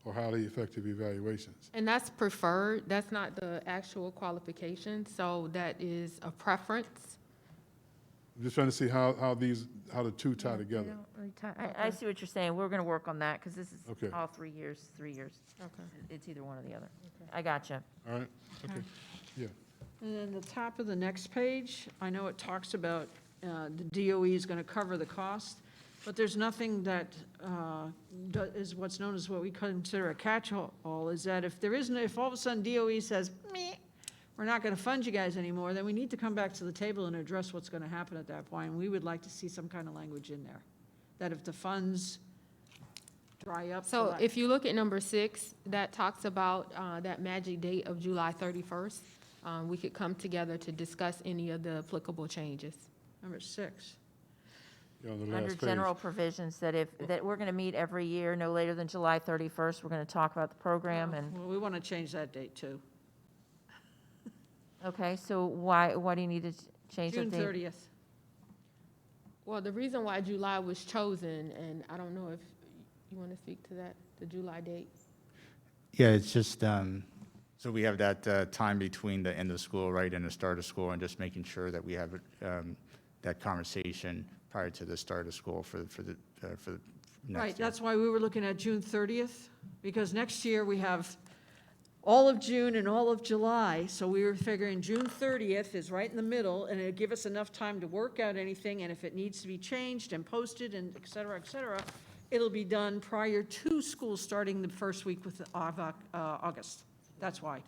or highly effective evaluations. And that's preferred, that's not the actual qualification, so that is a preference. I'm just trying to see how the two tie together. I see what you're saying. We're going to work on that, because this is Okay. all 3 years, 3 years. Okay. It's either one or the other. I gotcha. All right, okay, yeah. And then the top of the next page, I know it talks about the DOE is going to cover the cost, but there's nothing that is what's known as what we consider a catch-all, is that if all of a sudden DOE says, meh, we're not going to fund you guys anymore, then we need to come back to the table and address what's going to happen at that point. And we would like to see some kind of language in there, that if the funds dry up. So for if you look at number 6, that talks about that magic date of July 31st. We could come together to discuss any of the applicable changes. Number 6. Yeah, on the Under last page. general provisions, that that we're going to meet every year, no later than July 31st. We're going to talk about the program and, Well, we want to change that date too. okay, so why do you need to change that June date? 30th. Well, the reason why July was chosen, and I don't know if you want to speak to that, the July date. Yeah, it's just, so we have that time between the end of school, right, and the start of school, and just making sure that we have that conversation prior to the start of school for the next Right, year. that's why we were looking at June 30th, because next year we have all of June and all of July, so we were figuring June 30th is right in the middle, and it'll give us enough time to work out anything, and if it needs to be changed and posted and et cetera, it'll be done prior to school starting the first week with August. That's why.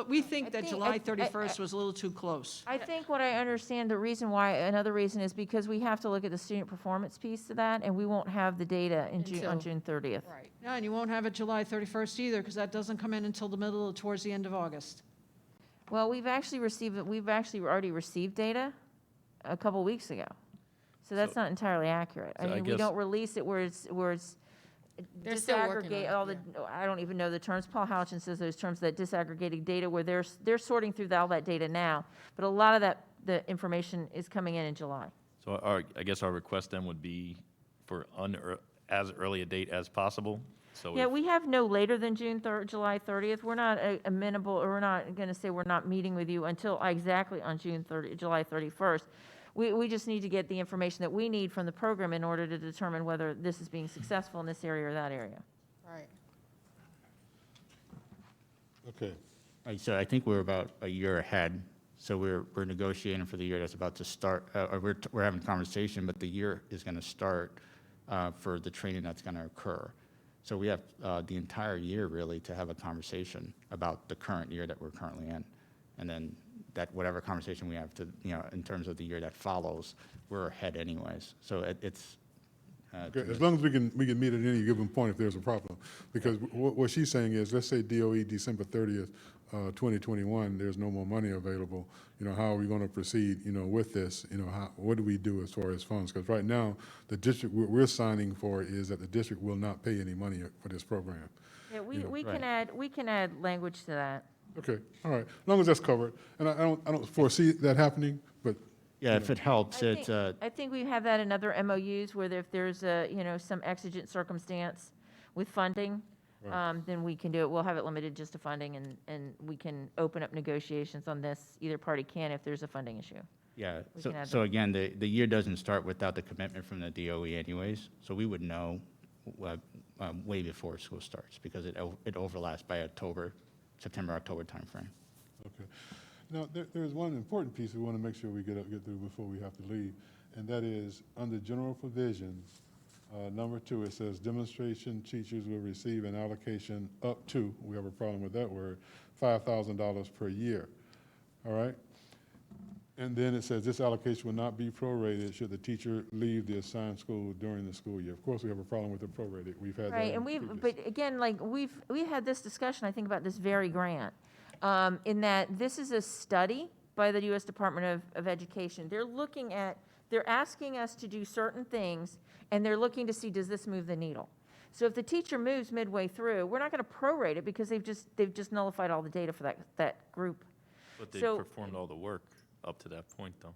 We think that July 31st was a little too close. I think what I understand, the reason why, another reason is because we have to look at the student performance piece to that, and we won't have the data on Until- June 30th. Right. Yeah, and you won't have it July 31st either, because that doesn't come in until the middle, towards the end of August. Well, we've actually already received data a couple weeks ago. So that's So- not entirely accurate. I so I mean, we guess- don't release it where it's They're still working on disaggregate it, all the, I don't even know the terms. Paul Houchin says those terms, that disaggregating data, where they're sorting through all that data now. But a lot of the information is coming in July. So I guess our request then would be for as early a date as possible. So Yeah, if- we have no later than July 30th. We're not amenable, or we're not going to say we're not meeting with you until exactly on July 31st. We just need to get the information that we need from the program in order to determine whether this is being successful in this area or that area. Right. Okay, Right, so I think we're about a year ahead, so we're negotiating for the year that's about to start, or we're having a conversation, but the year is going to start for the training that's going to occur. So we have the entire year, really, to have a conversation about the current year that we're currently in. And then that whatever conversation we have to, in terms of the year that follows, we're ahead anyways. So it's. okay, as long as we can meet at any given point if there's a problem. Because what she's saying is, let's say DOE December 30th, 2021, there's no more money available. How are we going to proceed, with this? What do we do as far as funds? Because right now, the district we're signing for is that the district will not pay any money for this program. Yeah, Yeah. we can add language to that. Okay, all right, as long as that's covered. And I don't foresee that happening, but Yeah, if it helps, it's, I think we have that in other MOUs where if there's some exigent circumstance with funding, then we can do it. We'll have it limited just to funding, and we can open up negotiations on this. Either party can if there's a funding issue. yeah. We So can add so again, the year doesn't start without the commitment from the DOE anyways. So we would know way before school starts because it overlaps by September, October timeframe. okay. Now, there's one important piece we want to make sure we get through before we have to leave, and that is, under general provisions, number 2, it says demonstration teachers will receive an allocation up to, we have a problem with that word, $5,000 per year, all right? And then it says this allocation will not be prorated should the teacher leave the assigned school during the school year. Of course, we have a problem with the prorated. We've had that. Right, in and previous- but again, like, we had this discussion, I think, about this very grant, in that this is a study by the U.S. Department of Education. They're asking us to do certain things, and they're looking to see, does this move the needle? So if the teacher moves midway through, we're not going to prorate it because they've just nullified all the data for that group. But they So- performed all the work up to that point, though.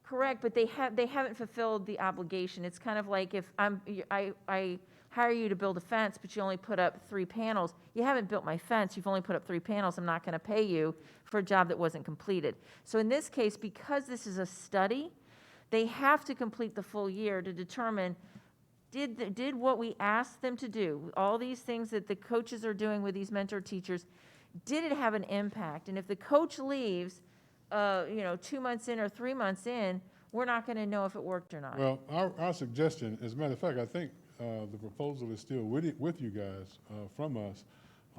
Correct, but they haven't fulfilled the obligation. It's kind of like if I hire you to build a fence, but you only put up 3 panels. You haven't built my fence, you've only put up 3 panels, I'm not gonna pay you for a job that wasn't completed. So in this case, because this is a study, they have to complete the full year to determine, did what we asked them to do, all these things that the coaches are doing with these mentor teachers, did it have an impact? And if the coach leaves, 2 months in or 3 months in, we're not going to know if it worked or not. Well, our suggestion, as a matter of fact, I think the proposal is still with you guys from us,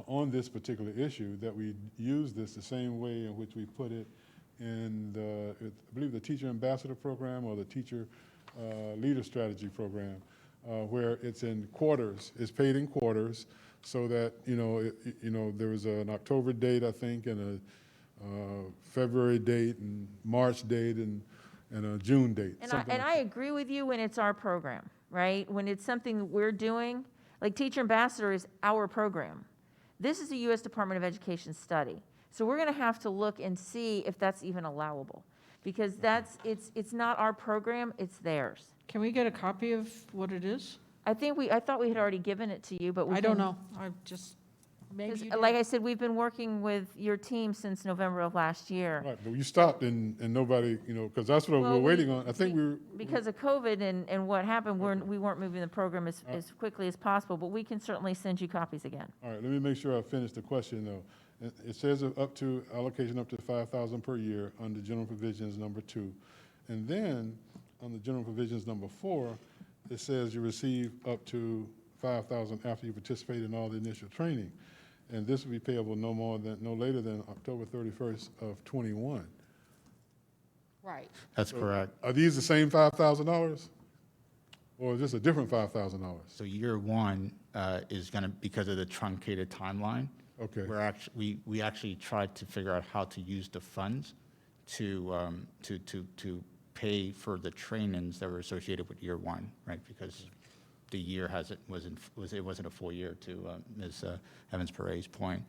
on this particular issue, that we use this the same way in which we put it in the, I believe, the Teacher Ambassador Program or the Teacher Leader Strategy Program, where it's in quarters, it's paid in quarters, so that, there was an October date, I think, and a February date, and March date, and a June date. And something like I agree with you when it's our program, right? When it's something we're doing, like Teacher Ambassador is our program. This is a U.S. Department of Education study. So we're going to have to look and see if that's even allowable, because it's not our program, it's theirs. Can we get a copy of what it is? I thought we had already given it to you, but we I don't can- know. I just, maybe 'cause you did. like I said, we've been working with your team since November of last year. Right, but you stopped and nobody, because that's what Well, we're waiting on. I think we were. Because of COVID and what happened, we weren't moving the program as quickly as possible, but we can certainly send you copies again. All right, let me make sure I finish the question, though. It says up to, allocation up to 5,000 per year under general provisions number 2. And then, on the general provisions number 4, it says you receive up to 5,000 after you participate in all the initial training. And this will be payable no later than October 31st of '21. Right. That's correct. Are these the same $5,000? Or is this a different $5,000? So year one is going to, because of the truncated timeline, Okay. we actually tried to figure out how to use the funds to pay for the trainings that were associated with year one, right? Because the year wasn't a full year, to Ms. Evans-Perez's point.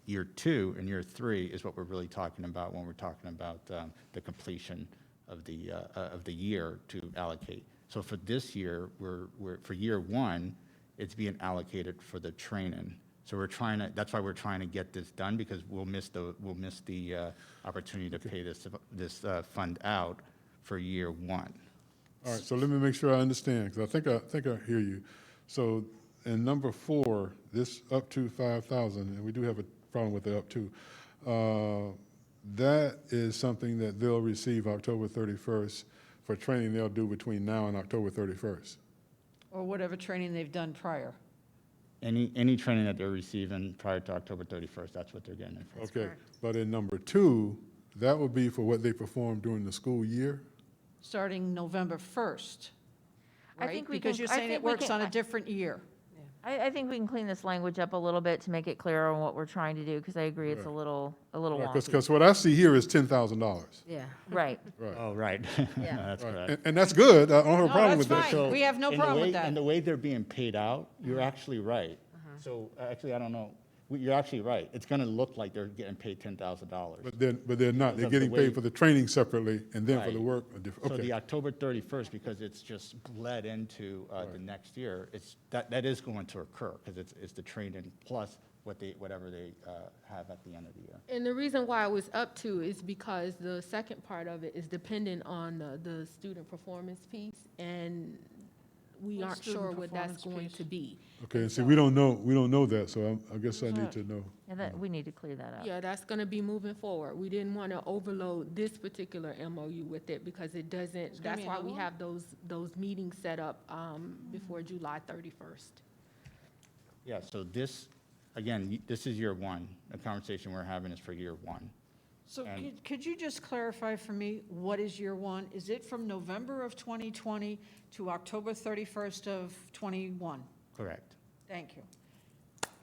Year 2 and year 3 is what we're really talking about when we're talking about the completion of the year to allocate. So for this year, for year 1, it's being allocated for the training. So that's why we're trying to get this done, because we'll miss the opportunity to pay this fund out for year 1. All right, so let me make sure I understand, because I think I hear you. So in number 4, this up to 5,000, and we do have a problem with the up to, that is something that they'll receive October 31st for training they'll do between now and October 31st. Or whatever training they've done prior. Any training that they're receiving prior to October 31st, that's what they're getting it for. Okay, but in number 2, that will be for what they performed during the school year? Starting November 1st, I right? think we Because can- you're I saying think it we works can- on a different year. I think we can clean this language up a little bit to make it clearer on what we're trying to do, because I agree it's a little wonky. Because what I see here is $10,000. Yeah. Right. Right. Oh, right. Yeah. That's Right. correct. And that's good. I don't have a No, problem that's with that. fine. We have no in the problem with way- that. And the way they're being paid out, you're actually right. So actually, I don't know, you're actually right. It's going to look like they're getting paid $10,000. But they're not. Because They're of getting the way- paid for the training separately and then for the Right. work a different. So Okay. the October 31st, because it's just bled into the next year, that is going to occur, because it's the training plus whatever they have at the end of the year. And the reason why it was up to is because the second part of it is dependent on the student performance piece, and we What aren't student sure what that's performance going piece? to be. Okay, and see, we don't know that, so I guess I need to know. Yeah, we need to clear that up. Yeah, that's gonna be moving forward. We didn't want to overload this particular MOU with it because it doesn't, gonna that's be why another we one? have those meetings set up before July 31st. Yeah, so this, again, this is year 1. The conversation we're having is for year 1. So And- could you just clarify for me, what is year 1? Is it from November of 2020 to October 31st of '21? Correct. Thank you.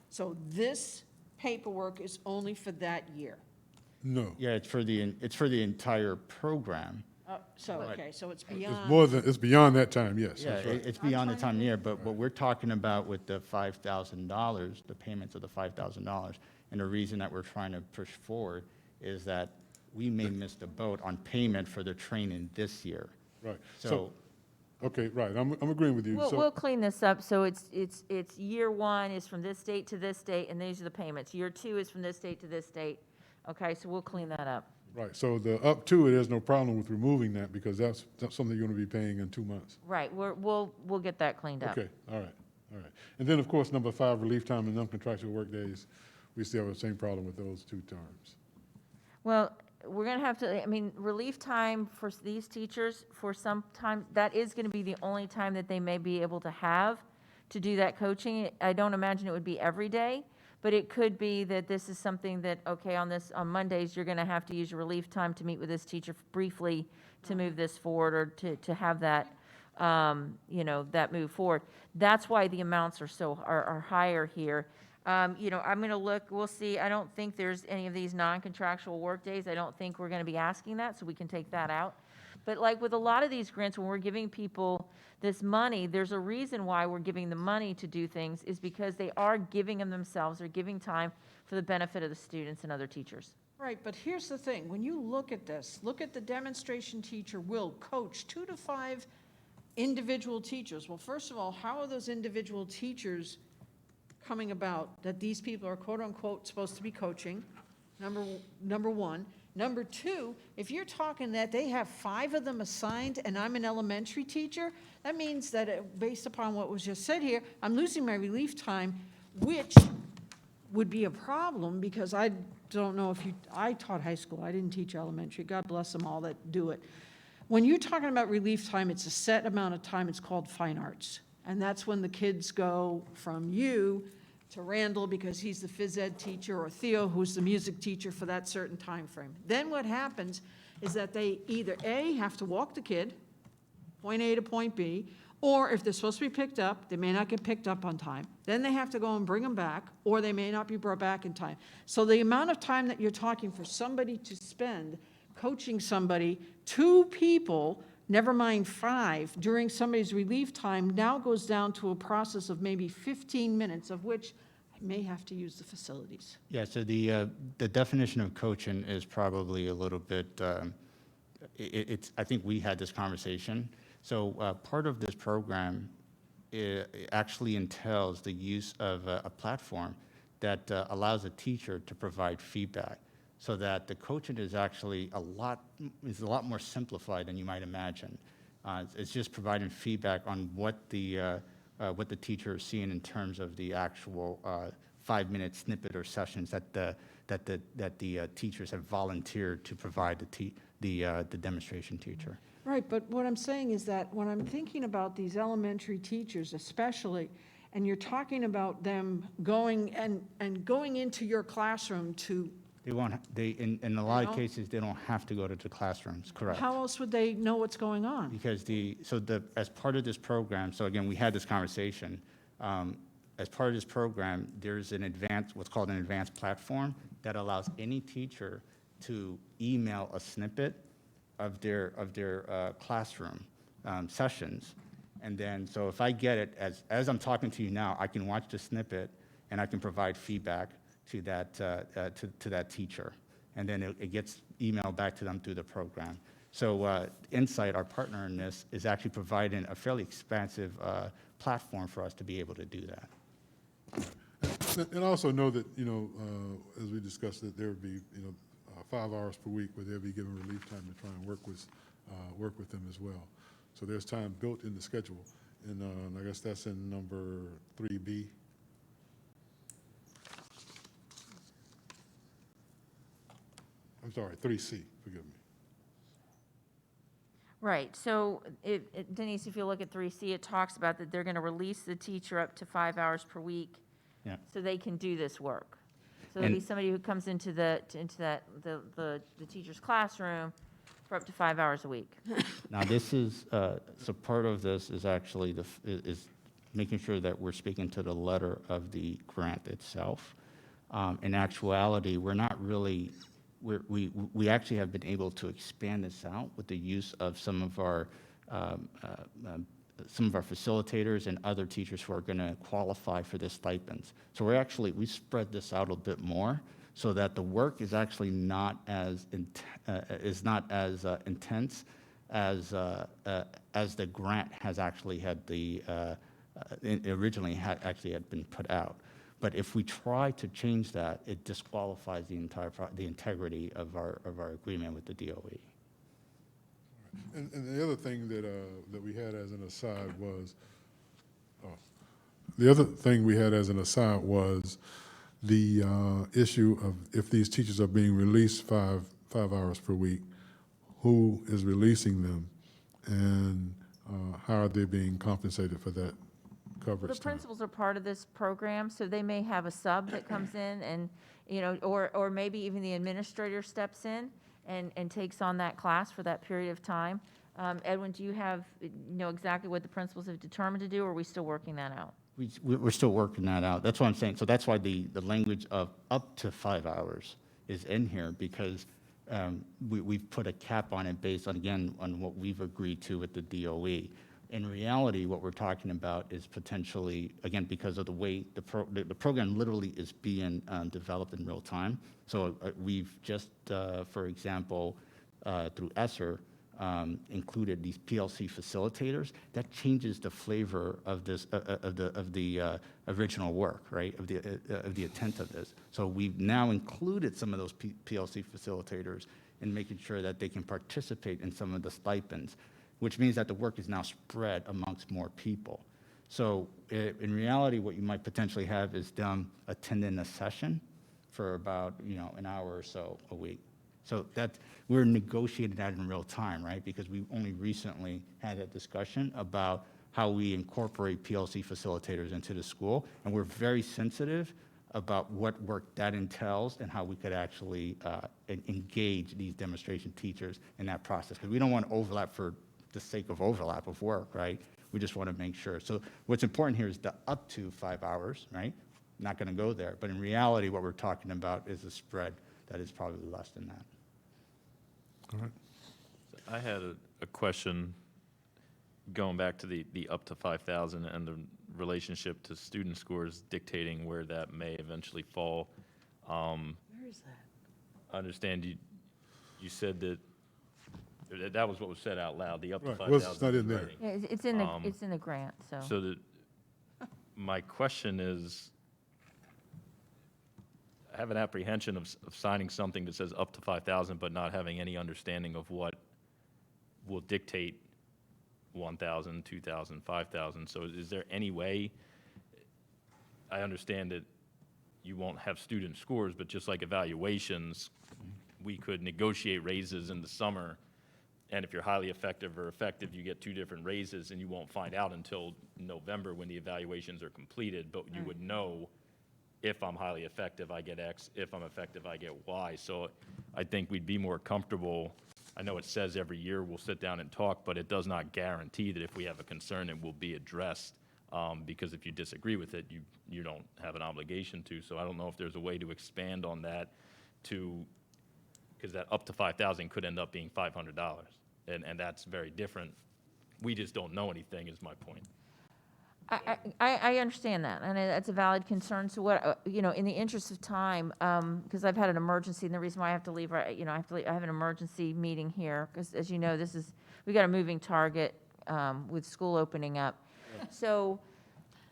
So this paperwork is only for that year? No. Yeah, it's for the entire program. So, okay, so it's It's beyond, it's beyond that time, yes. Yeah, that's right. it's beyond the time year, but what we're talking about with the $5,000, the payments of the $5,000, and the reason that we're trying to push forward is that we may miss the boat on payment for the training this year. Right. So, Okay, right, I'm agreeing with you. We'll So, clean this up, so it's year 1 is from this date to this date, and these are the payments. Year 2 is from this date to this date. Okay, so we'll clean that up. right, so the up to, there's no problem with removing that because that's something you're going to be paying in 2 months. Right, we'll get that cleaned up. Okay, all right. And then, of course, number 5, relief time and non-contractual work days, we still have the same problem with those 2 terms. Well, we're going to have to, I mean, relief time for these teachers, for some time, that is going to be the only time that they may be able to have to do that coaching. I don't imagine it would be every day, But it could be that this is something that, okay, on Mondays, you're gonna have to use your relief time to meet with this teacher briefly to move this forward, or to have that, that move forward. That's why the amounts are higher here. I'm gonna look, we'll see, I don't think there's any of these non-contractual work days. I don't think we're gonna be asking that, so we can take that out. But like with a lot of these grants, when we're giving people this money, there's a reason why we're giving them money to do things, is because they are giving them themselves, they're giving time for the benefit of the students and other teachers. Right, but here's the thing, when you look at this, look at the demonstration teacher will coach 2 to 5 individual teachers. Well, first of all, how are those individual teachers coming about that these people are quote-unquote supposed to be coaching? Number one. Number two, if you're talking that they have 5 of them assigned and I'm an elementary teacher, that means that based upon what was just said here, I'm losing my relief time, which would be a problem, because I don't know if I taught high school, I didn't teach elementary, God bless them all that do it. When you're talking about relief time, it's a set amount of time, it's called fine arts. And that's when the kids go from you to Randall, because he's the phys ed teacher, or Theo, who's the music teacher for that certain time frame. Then what happens is that they either A, have to walk the kid, point A to point B, or if they're supposed to be picked up, they may not get picked up on time. Then they have to go and bring them back, or they may not be brought back in time. So the amount of time that you're talking for somebody to spend coaching somebody, 2 people, never mind 5, during somebody's relief time, now goes down to a process of maybe 15 minutes, of which I may have to use the facilities. Yeah, so the definition of coaching is probably a little bit, I think we had this conversation. So part of this program actually entails the use of a platform that allows a teacher to provide feedback, so that the coaching is actually a lot more simplified than you might imagine. It's just providing feedback on what the teacher is seeing in terms of the actual 5-minute snippet or sessions that the teachers have volunteered to provide the demonstration teacher. Right, but what I'm saying is that when I'm thinking about these elementary teachers especially, and you're talking about them going into your classroom to, In a lot of cases, they don't have to go to the classrooms, correct? how else would they know what's going on? Because as part of this program, so again, we had this conversation, as part of this program, there's what's called an advanced platform that allows any teacher to email a snippet of their classroom sessions. And then, so if I get it, as I'm talking to you now, I can watch the snippet and I can provide feedback to that teacher. And then it gets emailed back to them through the program. So Insight, our partner in this, is actually providing a fairly expansive platform for us to be able to do that. And also know that, as we discussed, that there would be, 5 hours per week where they'll be given relief time to try and work with them as well. So there's time built in the schedule. And I guess that's in number 3B. I'm sorry, 3C, forgive me. Right, so Denise, if you look at 3C, it talks about that they're going to release the teacher up to 5 hours per week, Yeah. so they can do this work. So there'll be And- somebody who comes into the teacher's classroom for up to 5 hours a week. Now, this is, so part of this is actually is making sure that we're speaking to the letter of the grant itself. In actuality, we're not really, we actually have been able to expand this out with the use of some of our facilitators and other teachers who are going to qualify for this stipends. So we spread this out a bit more so that the work is actually not as intense as the grant has actually had originally had been put out. But if we try to change that, it disqualifies the integrity of our agreement with the DOE. And the other thing that we had as an aside was, the issue of if these teachers are being released 5 hours per week, who is releasing them, and how are they being compensated for that Well, coverage the time. principals are part of this program, so they may have a sub that comes in and, or maybe even the administrator steps in and takes on that class for that period of time. Edwin, do you know exactly what the principals have determined to do, or are we still working that out? We're still working that out. That's what I'm saying. So that's why the language of up to 5 hours is in here, because we've put a cap on it based on, again, on what we've agreed to with the DOE. In reality, what we're talking about is potentially, again, because of the way the program literally is being developed in real time. So we've just, for example, through ESSER, included these PLC facilitators. That changes the flavor of this of the original work, right? Of the intent of this. So we've now included some of those PLC facilitators in making sure that they can participate in some of the stipends, which means that the work is now spread amongst more people. So in reality, what you might potentially have is them attending a session for about an hour or so a week. So we're negotiating that in real time, right? Because we only recently had a discussion about how we incorporate PLC facilitators into the school, and we're very sensitive about what work that entails and how we could actually engage these demonstration teachers in that process. Because we don't want to overlap for the sake of overlap of work, right? We just want to make sure. So what's important here is the up to 5 hours, right? Not going to go there, but in reality, what we're talking about is a spread that is probably less than that. All right. I had a question going back to the up to 5,000 and the relationship to student scores dictating where that may eventually fall. Where is that? I understand you said that was what was said out loud, the up to Right. 5,000. Well, it's not in there. writing. Yeah, it's in the grant, so. So my question is, I have an apprehension of signing something that says up to 5,000, but not having any understanding of what will dictate 1,000, 2,000, 5,000. So is there any way, I understand that you won't have student scores, but just like evaluations, we could negotiate raises in the summer, and if you're highly effective or effective, you get 2 different raises, and you won't find out until November when the evaluations are completed, but you would know if I'm highly effective, I get X, if I'm effective, I get Y. So I think we'd be more comfortable. I know it says every year we'll sit down and talk, but it does not guarantee that if we have a concern, it will be addressed, because if you disagree with it, you don't have an obligation to. So I don't know if there's a way to expand on that because that up to 5,000 could end up being $500, and that's very different. We just don't know anything is my point. I understand that, and that's a valid concern. So what, in the interest of time, because I've had an emergency, and the reason why I have to leave, I have an emergency meeting here, because as you know, we got a moving target with school opening up. So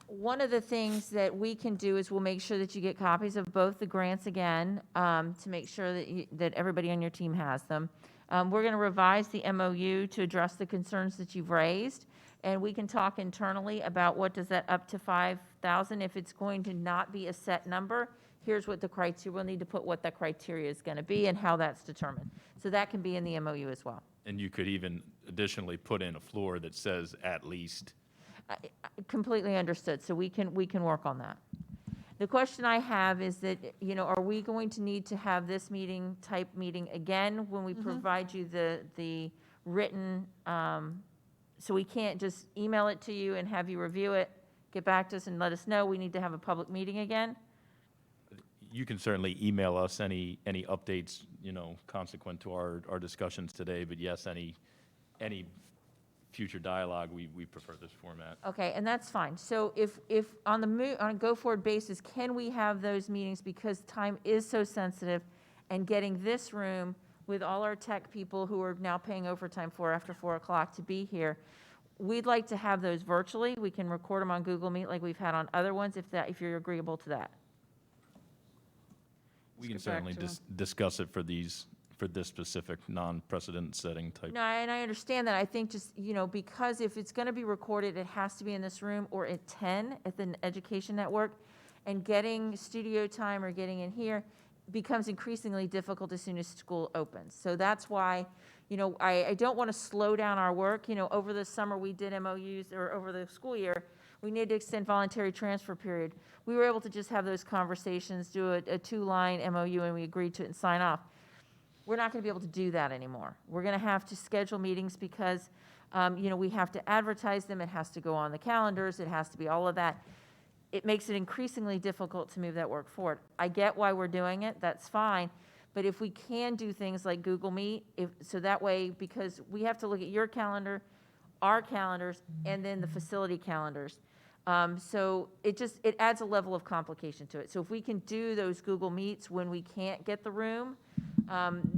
one of the things that we can do is we'll make sure that you get copies of both the grants again, to make sure that everybody on your team has them. We're going to revise the MOU to address the concerns that you've raised. And we can talk internally about what does that up to 5,000, if it's going to not be a set number, here's what the criteria, we'll need to put what that criteria is going to be and how that's determined. So that can be in the MOU as well. And you could even additionally put in a floor that says at least. I completely understood, so we can work on that. The question I have is that, are we going to need to have this type meeting again when we provide you the written, so we can't just email it to you and have you review it, get back to us and let us know we need to have a public meeting again? You can certainly email us any updates, consequent to our discussions today, but yes, any future dialogue, we prefer this format. Okay, and that's fine. So if on a go-forward basis, can we have those meetings, because time is so sensitive, and getting this room with all our tech people who are now paying overtime after 4 o'clock to be here, we'd like to have those virtually. We can record them on Google Meet like we've had on other ones, if you're agreeable to that. We can get back certainly to discuss it for this specific non-precedent setting type. No, and I understand that. I think just, because if it's going to be recorded, it has to be in this room or at 10 at the Education Network, and getting studio time or getting in here becomes increasingly difficult as soon as school opens. So that's why, I don't want to slow down our work. Over the summer, we did MOUs, or over the school year, We need to extend voluntary transfer period. We were able to just have those conversations, do a two-line MOU, and we agreed to it and sign off. We're not going to be able to do that anymore. We're going to have to schedule meetings because, we have to advertise them. It has to go on the calendars. It has to be all of that. It makes it increasingly difficult to move that work forward. I get why we're doing it. That's fine. But if we can do things like Google Meet, so that way, because we have to look at your calendar, our calendars, and then the facility calendars. So it adds a level of complication to it. So if we can do those Google Meets when we can't get the room,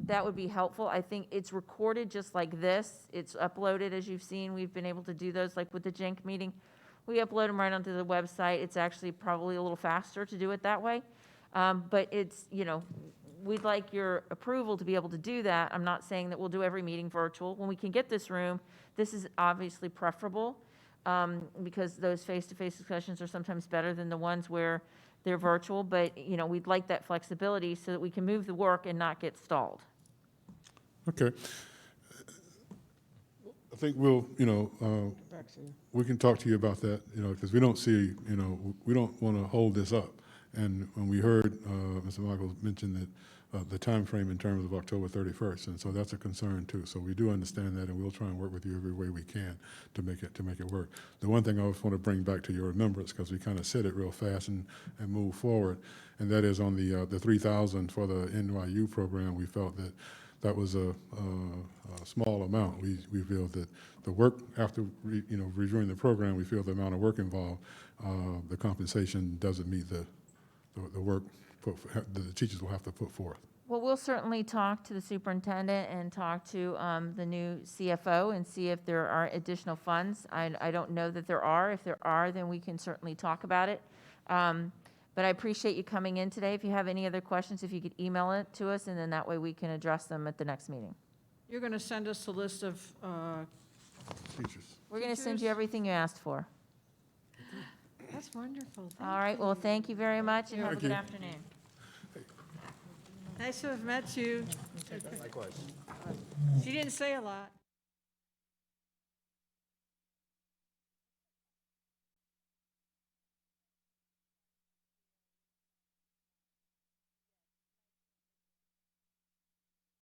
that would be helpful. I think it's recorded just like this. It's uploaded, as you've seen. We've been able to do those, like with the JINC meeting. We upload them right onto the website. It's actually probably a little faster to do it that way. But it's, we'd like your approval to be able to do that. I'm not saying that we'll do every meeting virtual. When we can get this room, this is obviously preferable, because those face-to-face discussions are sometimes better than the ones where they're virtual. But, we'd like that flexibility so that we can move the work and not get stalled. Okay. I think we'll, we can talk to you about that, because we don't see, we don't want to hold this up. And when we heard Mr. Michaels mention that the time frame in terms of October 31st, and so that's a concern too. So we do understand that, and we'll try and work with you every way we can to make it work. The one thing I always want to bring back to your remembrance, because we kind of said it real fast and move forward, and that is on the 3,000 for the NYU program. We felt that was a small amount. We feel that the work after reviewing the program, we feel the amount of work involved, the compensation doesn't meet the work that the teachers will have to put forth. Well, we'll certainly talk to the superintendent and talk to the new CFO and see if there are additional funds. I don't know that there are. If there are, then we can certainly talk about it. But I appreciate you coming in today. If you have any other questions, if you could email it to us, and then that way we can address them at the next meeting. You're going to send us a list of, Teachers. We're going to send you Teachers. everything you asked for. that's wonderful. All right, well, thank you very much, and have a Thank good you. afternoon. Nice to have met you. Likewise. She didn't say a lot.